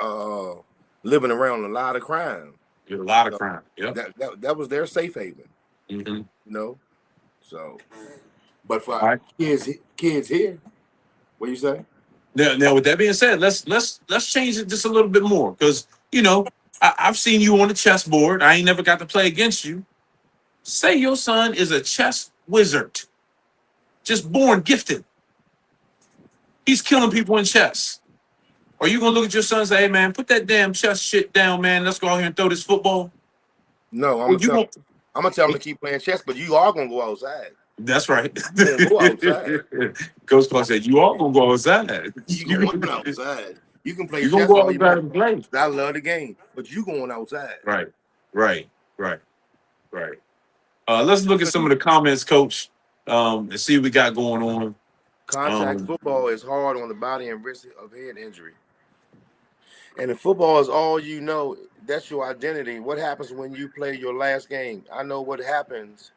living around a lot of crime. A lot of crime. Yeah. That was their safe haven. Mm-hmm. You know. So, but for our kids here, what do you say? Now, with that being said, let's change it just a little bit more because you know I've seen you on the chessboard. I ain't never got to play against you. Say your son is a chess wizard, just born gifted. He's killing people in chess. Are you gonna look at your son and say, "Hey, man, put that damn chess shit down, man. Let's go out here and throw this football"? No, I'm gonna tell him to keep playing chess, but you are gonna go outside. That's right. Go outside. Coach Clark said, "You are gonna go outside. You going outside. You can play. You gonna go outside and play. I love the game, but you going outside." Right. Let's look at some of the comments, Coach, and see what we got going on. Contact football is hard on the body and risk of head injury. And if football is all you know, that's your identity. What happens when you play your last game? I know what happens.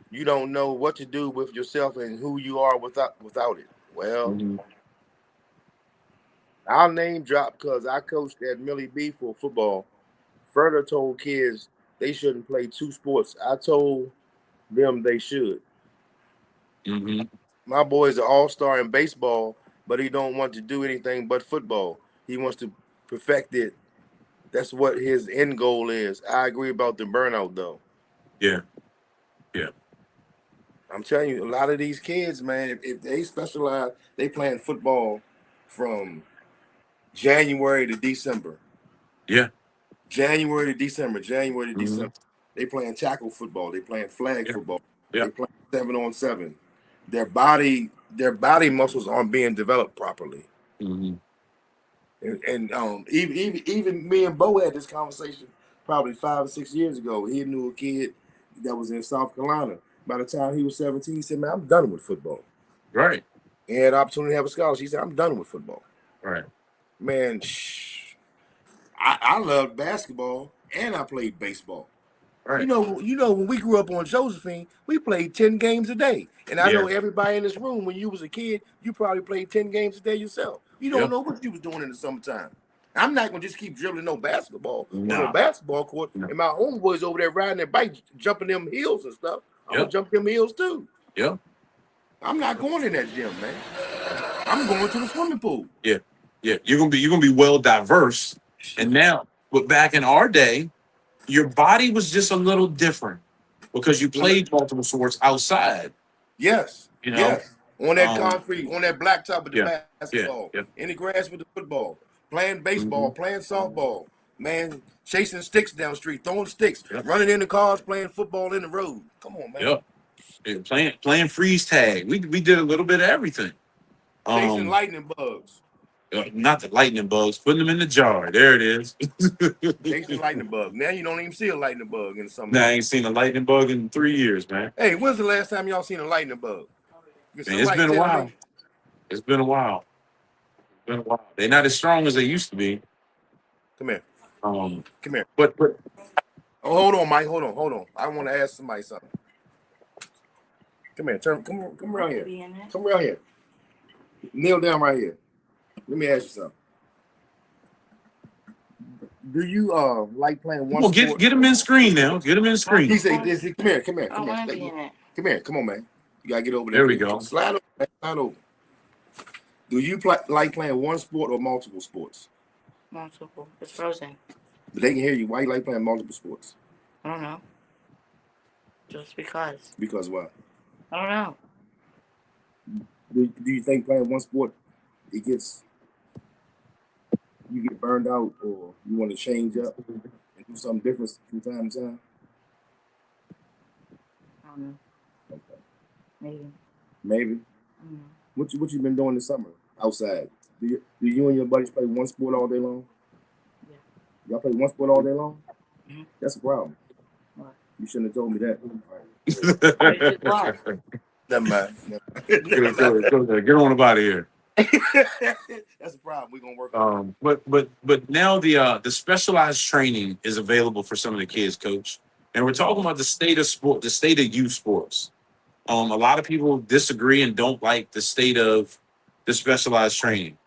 You don't know what to do with yourself and who you are without it. Well, I'll name drop because I coached at Millie B for football. Further told kids they shouldn't play 2 sports. I told them they should. My boy's an all-star in baseball, but he don't want to do anything but football. He wants to perfect it. That's what his end goal is. I agree about the burnout, though. Yeah. I'm telling you, a lot of these kids, man, if they specialize, they playing football from January to December. Yeah. January to December. They playing tackle football. They playing flag football. They playing 7-on-7. Their body muscles aren't being developed properly. And even me and Bo had this conversation probably 5 or 6 years ago. He knew a kid that was in South Carolina. By the time he was 17, he said, "Man, I'm done with football." Right. He had an opportunity to have a scholarship. He said, "I'm done with football." Right. Man, I loved basketball and I played baseball. Right. You know, when we grew up on Josephine, we played 10 games a day. And I know everybody in this room, when you was a kid, you probably played 10 games a day yourself. You don't know what you was doing in the summertime. I'm not gonna just keep dribbling no basketball on no basketball court. And my homeboys over there riding their bike, jumping them hills and stuff. I'm gonna jump them hills too. Yeah. I'm not going in that gym, man. I'm going to the swimming pool. Yeah. You're gonna be well diverse. And now, but back in our day, your body was just a little different because you played multiple sports outside. Yes, You know, yes. On that Um, concrete, on that blacktop with the yeah, basketball, yeah. in the grass with the football, playing baseball, Mhm. playing softball, man, chasing sticks down the street, throwing sticks, Yep. running in the cars, playing football in the road. Come on, man. Yep. Yeah, playing freeze tag. We did a little bit of everything. Chasing Um, lightning bugs. not the lightning bugs, putting them in the jar. There it is. Chasing lightning bugs. Now you don't even see a lightning bug in the Nah, I summertime. ain't seen a lightning bug in 3 years, man. Hey, when's the last time y'all seen a lightning bug? Can Man, it's somebody been a tell while. me? It's been a while. It's been a while. They're not as strong as they used to be. Come here. Um, Come here. but Oh, hold on, Mike. Hold on. I want to ask somebody something. Come here. Come around here. Come around here. Kneel down right here. Let me ask you something. Do you like playing one well, sport? get him in screen now. Get him in screen. He said, "Come here. Come here. I want to be in it. Come here. Come on, man. You gotta get over there. There we go. Slide over. Man. Slide over. Do you like playing one sport or multiple sports? Multiple. It's frozen. But they can hear you. Why you like playing multiple sports? I don't know. Just because. Because why? I don't know. Do you think playing one sport you get burned out, or you want to change up and do something different from time to time? I don't know. Okay. Maybe. Maybe. I don't know. What you been doing this summer outside? Do you and your buddies play one sport all day long? Yeah. Y'all play one sport all day long? Mhm. That's a problem. What? You shouldn't have told me that. I did what? Never mind. Get on about here. That's a problem. We're gonna work on. But now the specialized training is available for some of the kids, coach. And we're talking about the state of sport, the state of youth sports. A lot of people disagree and don't like the state of the specialized training.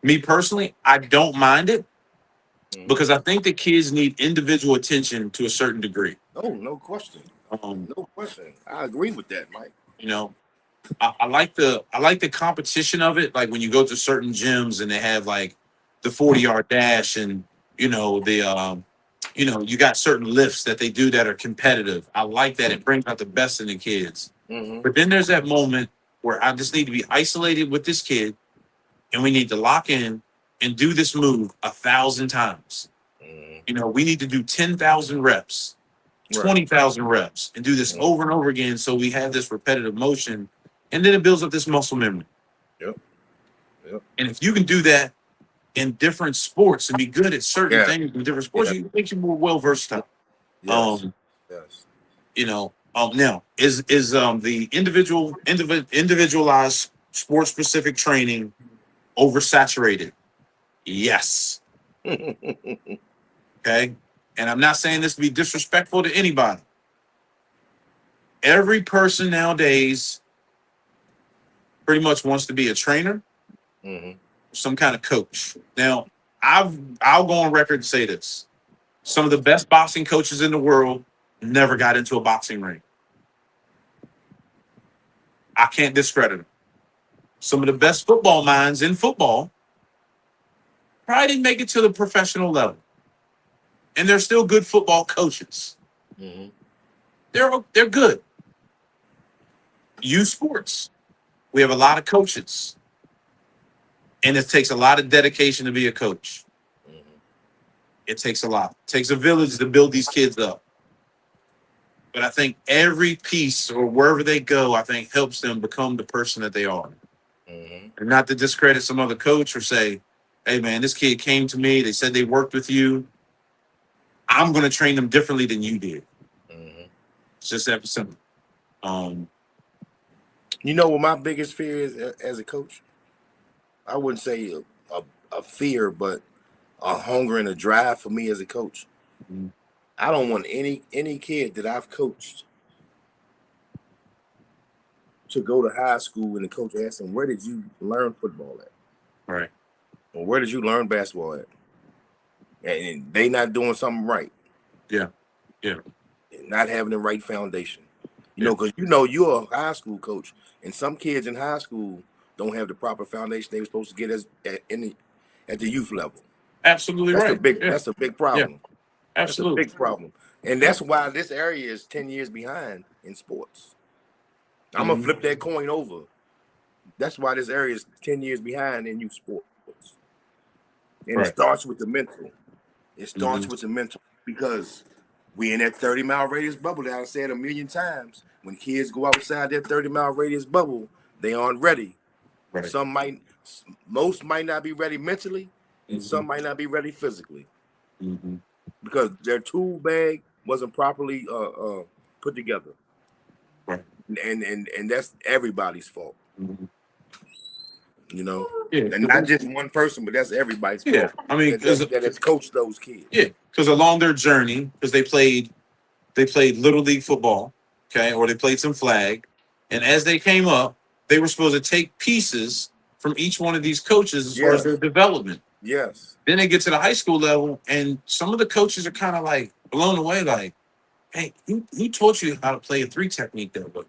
Me personally, I don't mind it because I think the kids need individual attention to a certain degree. Oh, no question. Um, No question. I agree with that, Mike. you know, I like the competition of it. Like when you go to certain gyms and they have like the 40-yard dash and you got certain lifts that they do that are competitive. I like that. It brings out the best in the kids. Mm-hmm. But then there's that moment where I just need to be isolated with this kid and we need to lock in and do this move 1,000 times. We need to do 10,000 reps, 20,000 reps and do this over and over again. So we have this repetitive motion and then it builds up this muscle memory. Yep. And if you can do that in different sports and be good at certain things in different sports, it makes you more well versatile. Yes. Now is the individualized sports specific training oversaturated? Yes. Okay. And I'm not saying this to be disrespectful to anybody. Every person nowadays pretty much wants to be a trainer, some kind of coach. Now, I'll go on record and say this. Some of the best boxing coaches in the world never got into a boxing ring. I can't discredit them. Some of the best football minds in football probably didn't make it to the professional level. And they're still good football coaches. They're good. Youth sports. We have a lot of coaches. And it takes a lot of dedication to be a coach. It takes a lot. It takes a village to build these kids up. But I think every piece or wherever they go, I think helps them become the person that they are. And not to discredit some other coach or say, hey, man, this kid came to me. They said they worked with you. I'm going to train them differently than you did. It's just that simple. You know what my biggest fear is as a coach? I wouldn't say a fear, but a hunger and a drive for me as a coach. I don't want any kid that I've coached to go to high school and the coach asks them, where did you learn football at? Right. Or where did you learn basketball at? And they not doing something right. Yeah. Not having the right foundation. Because you're a high school coach, and some kids in high school don't have the proper foundation they were supposed to get at the youth level. Absolutely That's right. That's a big problem. Absolutely. That's a big problem. And that's why this area is 10 years behind in sports. I'm gonna flip that coin over. That's why this area is 10 years behind in youth sports. And Right. it starts with the mental. It starts with the mental because we in that 30-mile radius bubble that I said a million times. When kids go outside that 30-mile radius bubble, they aren't ready. Right. Most might not be ready mentally, and some might not be ready physically because their tool bag wasn't properly put together. Right. And that's everybody's fault. You know, Yeah. and not just one person, but that's everybody's fault. Yeah. I mean, that has coached those kids. yeah, because along their journey, because they played little league football, okay, or they played some flag, and as they came up, they were supposed to take pieces from each one of these coaches as far as their development. Yes. Then they get to the high school level, and some of the coaches are kind of like blown away, like, "Hey, who taught you how to play a 3 technique that way?"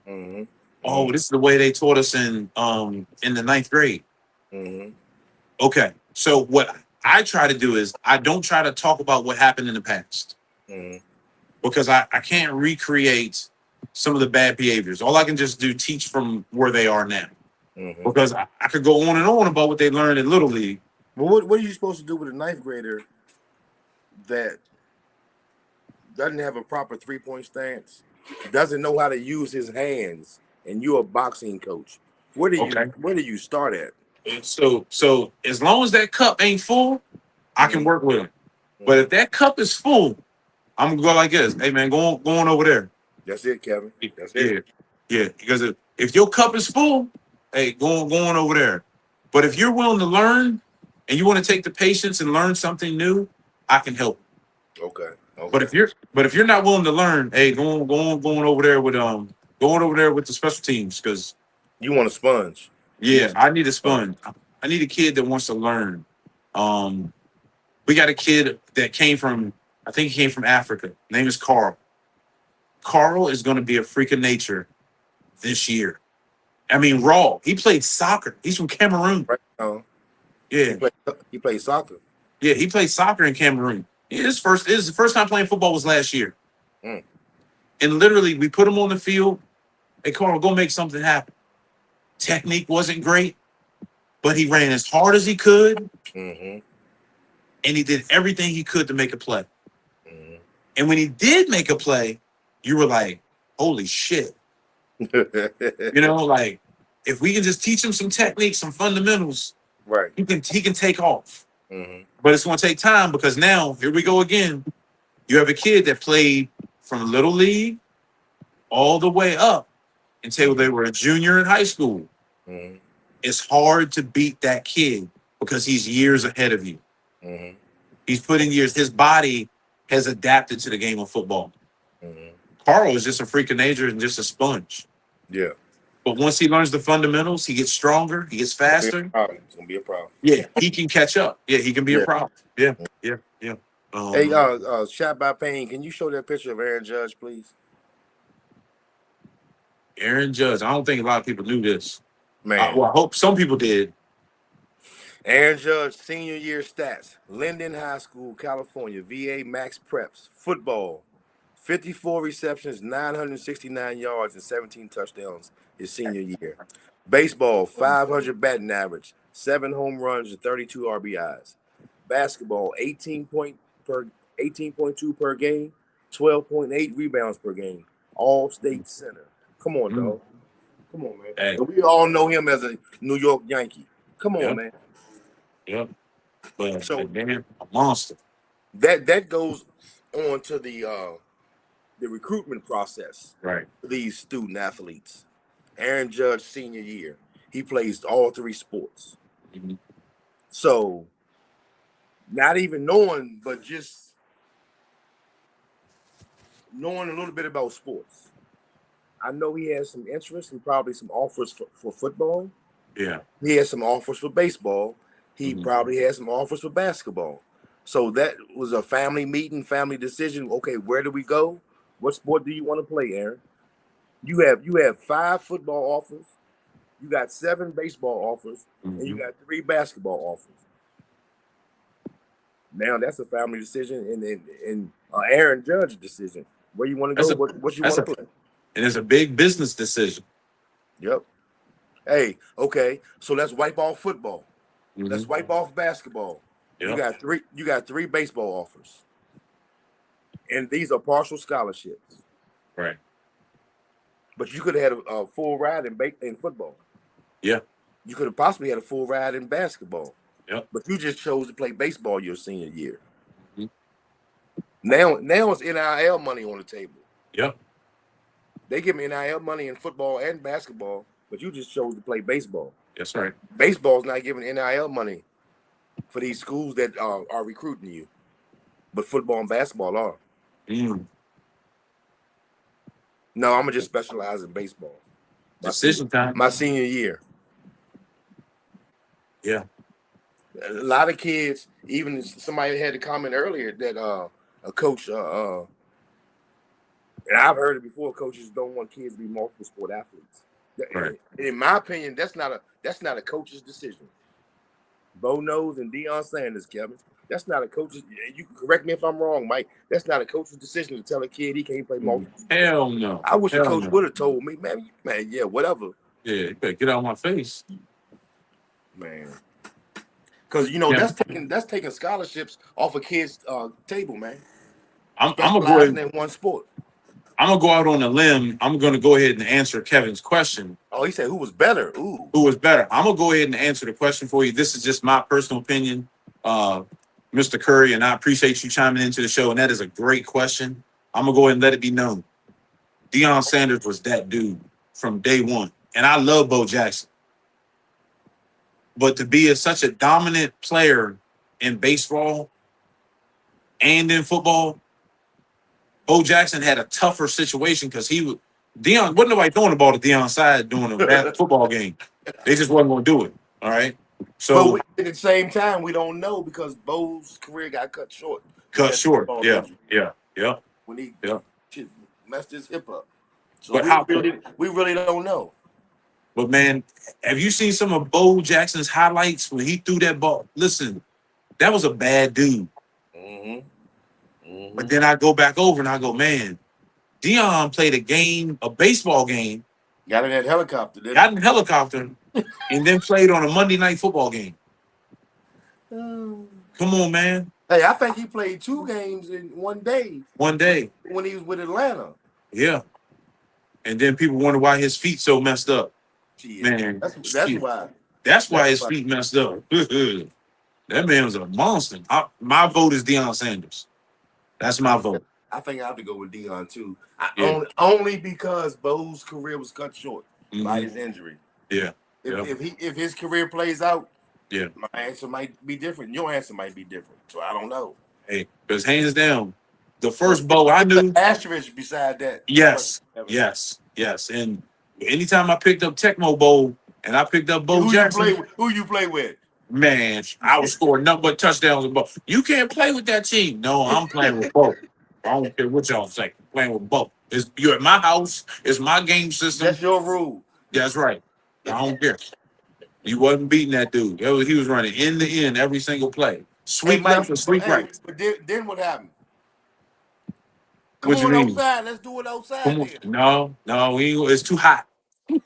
Mm-hmm. Oh, this is the way they taught us in the 9th grade. Mm-hmm. Okay, so what I try to do is I don't try to talk about what happened in the past because I can't recreate some of the bad behaviors. All I can just do teach from where they are now because I could go on and on about what they learned in Little League. Well, what are you supposed to do with a 9th grader that doesn't have a proper 3-point stance, doesn't know how to use his hands, and you're a boxing coach? Where do you start at? So as long as that cup ain't full, I can work with him. But if that cup is full, I'm gonna go like this. Hey man, go on over there. That's it, Kevin. That's it. Yeah. Because if your cup is full, hey, go on over there. But if you're willing to learn and you want to take the patience and learn something new, I can help. Okay. But if you're not willing to learn, hey, go on over there with the special teams because you want a sponge. Yeah, I need a sponge. I need a kid that wants to learn. We got a kid that came from Africa. Name is Carl. Carl is going to be a freak of nature this year. I mean, raw. He played soccer. He's from Cameroon. Right. Yeah. He played soccer. Yeah, he played soccer in Cameroon. His first time playing football was last year. And literally, we put him on the field. Hey, Carl, go make something happen. Technique wasn't great, but he ran as hard as he could, and he did everything he could to make a play. And when he did make a play, you were like, holy shit. You know, like, if we can just teach him some techniques, some fundamentals, right, he can take off. But it's going to take time because now, here we go again. You have a kid that played from Little League all the way up until they were a junior in high school. It's hard to beat that kid because he's years ahead of you. He's put in years. His body has adapted to the game of football. Carl is just a freak of nature and just a sponge. Yeah. But once he learns the fundamentals, he gets stronger. He gets faster. It's going to be a problem. Yeah, he can catch up. Yeah, he can be a problem. Yeah. Hey, Shot by Pain, can you show that picture of Aaron Judge, please? Aaron Judge. I don't think a lot of people knew this. Man. Well, I hope some people did. Aaron Judge, senior year stats. Linden High School, California. VA Max Preps. Football. 54 receptions, 969 yards, and 17 touchdowns his senior year. Baseball, 500 batting average, 7 home runs, and 32 RBIs. Basketball, 18.2 per game, 12.8 rebounds per game. All state center. Come on, dog. Come on, man. Hey. We all know him as a New York Yankee. Come on, man. Yep. But So, man, a monster. That goes on to the recruitment process. Right. For these student athletes. Aaron Judge, senior year. He plays all 3 sports. So, not even knowing, but just knowing a little bit about sports. I know he has some interest and probably some offers for football. Yeah. He has some offers for baseball. He probably has some offers for basketball. So that was a family meeting, family decision. Okay, where do we go? What sport do you want to play, Aaron? You have 5 football offers. You got 7 baseball offers, and you got 3 basketball offers. Now that's a family decision and Aaron Judge decision. Where you want to go? What you want to play? And it's a big business decision. Yep. Hey, okay. So let's wipe off football. Let's Mhm. wipe off basketball. You Yep. got three. You got three baseball offers, and these are partial scholarships. Right. But you could have had a full ride in football. Yeah. You could have possibly had a full ride in basketball. Yep. But you just chose to play baseball your senior year. Mhm. Now it's NIL money on the table. Yep. They give me NIL money in football and basketball, but you just chose to play baseball. That's right. Baseball's not giving NIL money for these schools that are recruiting you, but football and basketball are. Mm. No, I'm gonna just specialize in baseball. Decision time. My senior year. Yeah. A lot of kids, even somebody had a comment earlier that a coach, and I've heard it before, coaches don't want kids to be multiple sport athletes. Right. In my opinion, that's not a coach's decision. Bo Knows and Deion Sanders, Kevin. That's not a coach's. You can correct me if I'm wrong, Mike. That's not a coach's decision to tell a kid he can't play multiple. Hell no. I wish a Hell coach no. would have told me, man, yeah, whatever, Yeah, you better get out of my face. man. Because Yeah. that's taking scholarships off a kid's table, man. I'm gonna go Specializing ahead. in one sport. I'm gonna go out on a limb. I'm gonna go ahead and answer Kevin's question. Oh, he said who was better? Ooh, Who was better? I'm gonna go ahead and answer the question for you. This is just my personal opinion, Mr. Curry, and I appreciate you chiming into the show. And that is a great question. I'm gonna go ahead and let it be known. Deion Sanders was that dude from day one, and I love Bo Jackson. But to be such a dominant player in baseball and in football, Bo Jackson had a tougher situation because Deion wasn't nobody throwing the ball to Deion's side doing a football game. They just wasn't going to do it. All right. So but at the same time, we don't know because Bo's career got cut short. cut short. Football Yeah. injury Yeah. Yeah. when he Yeah. messed his hip up. So But how? we really don't know. But man, have you seen some of Bo Jackson's highlights when he threw that ball? Listen, that was a bad dude. But then I go back over and I go, man, Deion played a baseball game, Got in that helicopter. got in a helicopter, and then played on a Monday night football game. Come on, man. Hey, I think he played 2 games in one day One day. when he was with Atlanta. Yeah. And then people wonder why his feet so messed up. Shit. Man, That's shit. why. That's why his why. feet messed up. That man was a monster. My vote is Deion Sanders. That's my vote. I think I have to go with Deion too. Yeah. Only because Bo's career was cut short by Mhm. his injury. Yeah. If his career plays out, Yeah. my answer might be different. Your answer might be different. So I don't know. Hey, because hands down, the first Bo I knew. Asterisk beside that. Yes. And anytime I picked up Tecmo Bowl and I picked up Bo Jackson, Who you play with? man, I was scoring nothing but touchdowns with Bo. You can't play with that team. No, I'm playing with Bo. I don't care what y'all say. I'm playing with Bo. You're at my house. It's my game system. That's your rule. That's right. I don't care. You wasn't beating that dude. He was running end to end every single play. Sweep left and sweep right. But then what happened? Come What you on mean? outside. Let's do it outside. Come on. Then. No, we ain't, it's too hot. I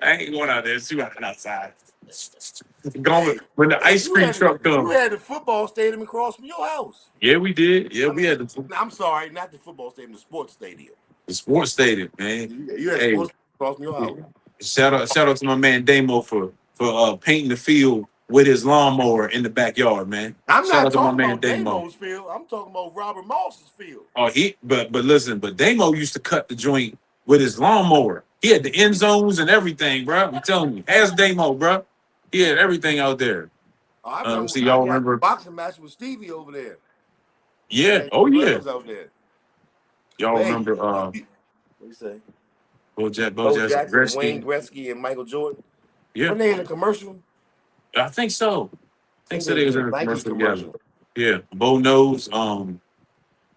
ain't going out there. It's too hot outside. When the ice cream truck You comes. had the football stadium across from your house. Yeah, we did. Yeah, we had I'm sorry, not the football stadium, the sports stadium. the sports stadium, man. You had Hey. sports across from your house. Shout out to my man Damo for painting the field with his lawnmower in the backyard, man. I'm Shout not out to my talking man about Damo. Damo's field. I'm talking about Robert Moss's field. Oh, but listen, but Damo used to cut the joint with his lawnmower. He had the end zones and everything, bro. I'm telling you, ask Damo, bro. He had everything out there. Oh, I remember See, when y'all I had remember? the boxing match with Stevie over there. Yeah. Oh, yeah. Out there. Y'all Hey, remember? what do you say? Bo Jackson, Jackson, Wayne Gretzky, and Michael Jordan. Yeah, Were they in a commercial? I think so. I think so. They was in a Nike commercial together. Yeah, Bo knows.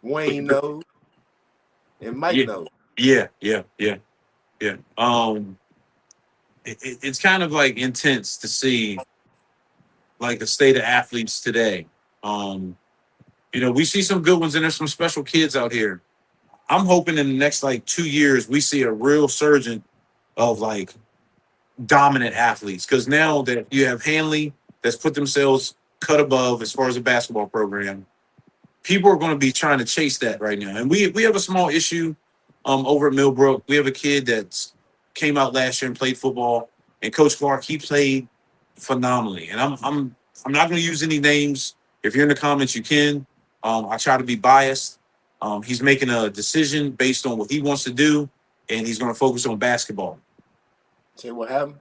Wayne knows. And Mike Yeah. knows. Yeah. It's kind of like intense to see, like the state of athletes today. We see some good ones and there's some special kids out here. I'm hoping in the next like 2 years we see a real surge of like dominant athletes. Because now that you have Hanley that's put themselves cut above as far as the basketball program, people are going to be trying to chase that right now. And we have a small issue over at Millbrook. We have a kid that's came out last year and played football, and Coach Clark, he played phenomenally. And I'm not going to use any names. If you're in the comments, you can. I try to be biased. He's making a decision based on what he wants to do, and he's going to focus on basketball. Say what happened?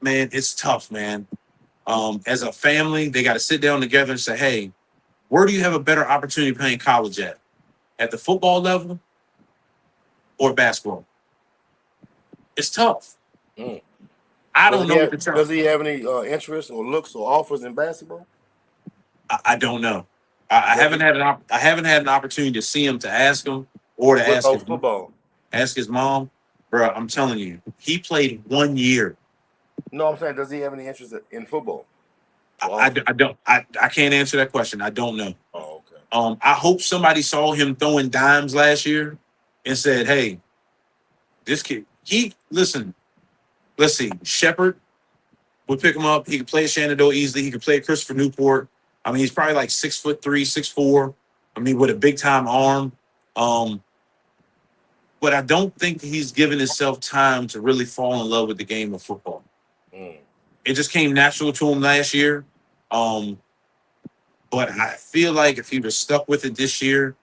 Man, it's tough, man. As a family, they got to sit down together and say, hey, where do you have a better opportunity playing college at? At the football level or basketball? It's tough. Mm. I don't know what to tell. Does he have any interest or looks or offers in basketball? I don't know. I haven't had an opportunity to see him, to ask him, or to ask his football. Ask his mom. Bro, I'm telling you, he played 1 year. No, I'm saying, does he have any interest in football? I can't answer that question. I don't know. Oh, okay. I hope somebody saw him throwing dimes last year and said, hey, this kid, listen, let's see, Shepard would pick him up. He could play at Shenandoah easily. He could play at Christopher Newport. I mean, he's probably like 6'3", 6'4". I mean, with a big time arm. But I don't think he's given himself time to really fall in love with the game of football. Mm. It just came natural to him last year. But I feel like if he was stuck with it this year,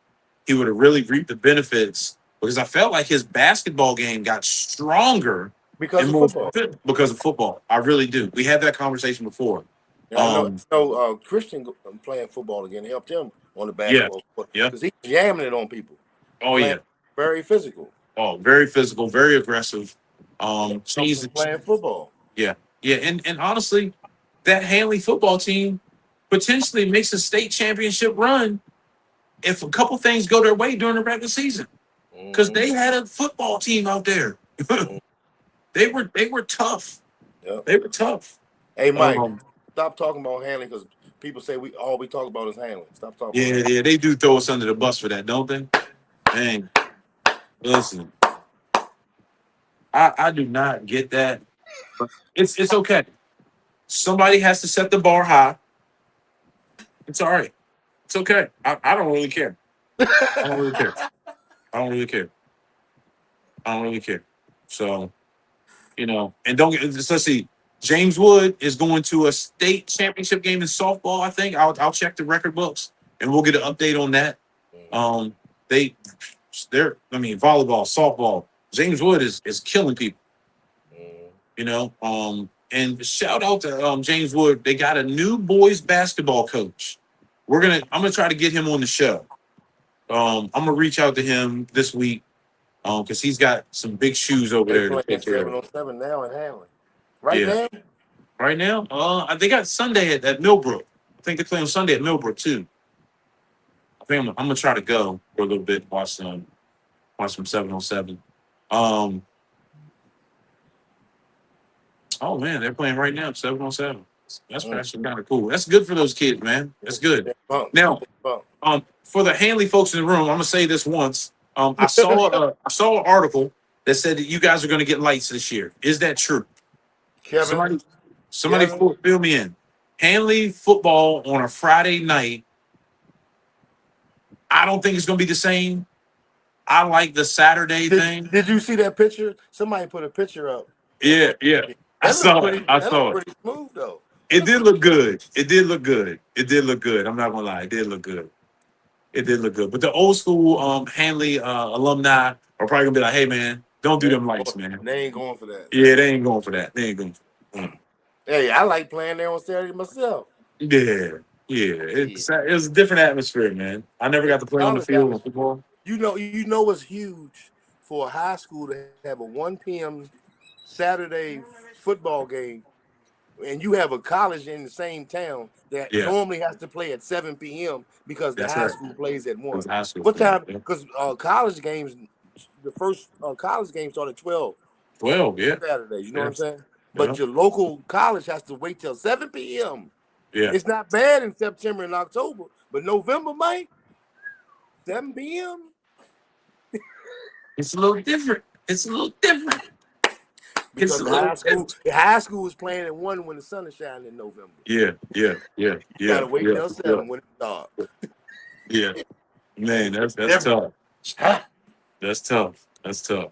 he would have really reaped the benefits, because I felt like his basketball game got stronger Because of football. Because of football. I really do. We had that conversation before. Yeah, I know. Christian playing football again helped him on the basketball court, yeah. because he's jamming it on people. Oh, yeah. Very physical. Oh, very physical, very aggressive. He's playing football. Yeah. And honestly, that Hanley football team potentially makes a state championship run if a couple things go their way during the regular season, because they had a football team out there. They were tough. Yep. They were tough. Hey, Mike, stop talking about Hanley, because people say all we talk about is Hanley. Stop talking. Yeah, they do throw us under the bus for that, don't they? Dang. Listen, I do not get that. It's okay. Somebody has to set the bar high. It's all right. It's okay. I don't really care. I don't really care. So, and let's see. James Wood is going to a state championship game in softball, I think. I'll check the record books and we'll get an update on that. Volleyball, softball. James Wood is killing people. And shout out to James Wood. They got a new boys basketball coach. I'm gonna try to get him on the show. I'm gonna reach out to him this week because he's got some big shoes over there to take care of. 7-on-7 now in Hanley. Right now, they got Sunday at Millbrook. I think they play on Sunday at Millbrook too. I think I'm gonna try to go for a little bit, watch some 7-on-7. Oh man, they're playing right now, 7-on-7. That's actually kind of cool. That's good for those kids, man. That's good. Now, for the Hanley folks in the room, I'm gonna say this once. I saw an article that said that you guys are gonna get lights this year. Is that true? Kevin, somebody fill me in. Hanley football on a Friday night. I don't think it's gonna be the same. I like the Saturday thing. Did you see that picture? Somebody put a picture up. Yeah. I saw it. Pretty smooth though. It did look good. I'm not gonna lie. It did look good. But the old school Hanley alumni are probably gonna be like, "Hey man, don't do them lights, man." They ain't going for that. Yeah, they ain't going for that. Hey, I like playing there on Saturday myself. Yeah. It was a different atmosphere, man. I never got to play on the field with football. You know it's huge for a high school to have a 1 p.m. Saturday football game, and you have a college in the same town that normally has to play at 7 p.m. because the high school plays at 1. What time? Because college games, the first college game start at 12. 12, yeah. Saturdays, you know what I'm saying? But your local college has to wait till 7 p.m. Yeah. It's not bad in September and October, but November, Mike, 7 p.m. It's a little different. It's a little different. Because It's a the little high school is playing at 1 when the sun is shining in November. Yeah. You gotta wait till 7 when it's dark. Yeah. Man, that's Different. tough. That's tough.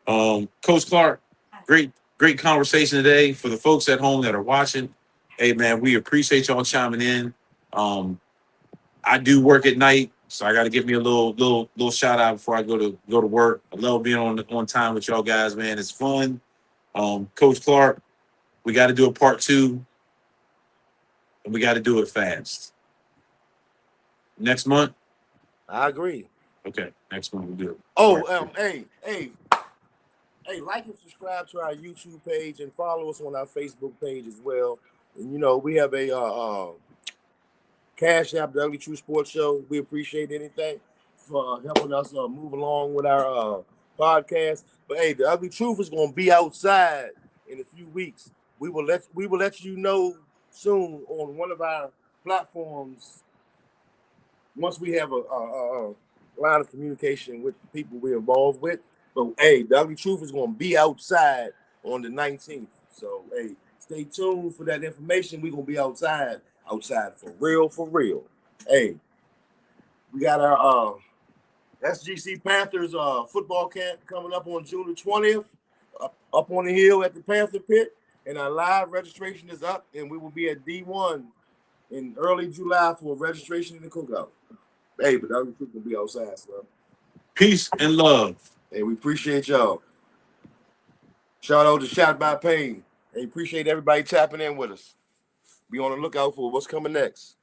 Coach Clark, great conversation today. For the folks at home that are watching, hey man, we appreciate y'all chiming in. I do work at night, so I got to give me a little shout out before I go to work. I love being on time with y'all guys, man. It's fun. Coach Clark, we got to do a part 2, and we got to do it fast. Next month. I agree. Okay, next month we'll do it. Oh, Part 2. hey, like and subscribe to our YouTube page and follow us on our Facebook page as well. And you know, we have a Cash App, the Ugly True Sports Show. We appreciate anything for helping us move along with our podcast. But hey, the Ugly Truth is gonna be outside in a few weeks. We will let you know soon on one of our platforms once we have a line of communication with the people we're involved with. But hey, the Ugly Truth is gonna be outside on the 19th. So hey, stay tuned for that information. We're gonna be outside for real. Hey, we got our SGC Panthers football camp coming up on June the 20th, up on the hill at the Panther Pit, and our live registration is up, and we will be at D1 in early July for registration in the cookout. Hey, but the Ugly Truth will be outside, so. Peace and love. Hey, we appreciate y'all. Shout out to Shot by Pain. Hey, appreciate everybody tapping in with us. Be on the lookout for what's coming next.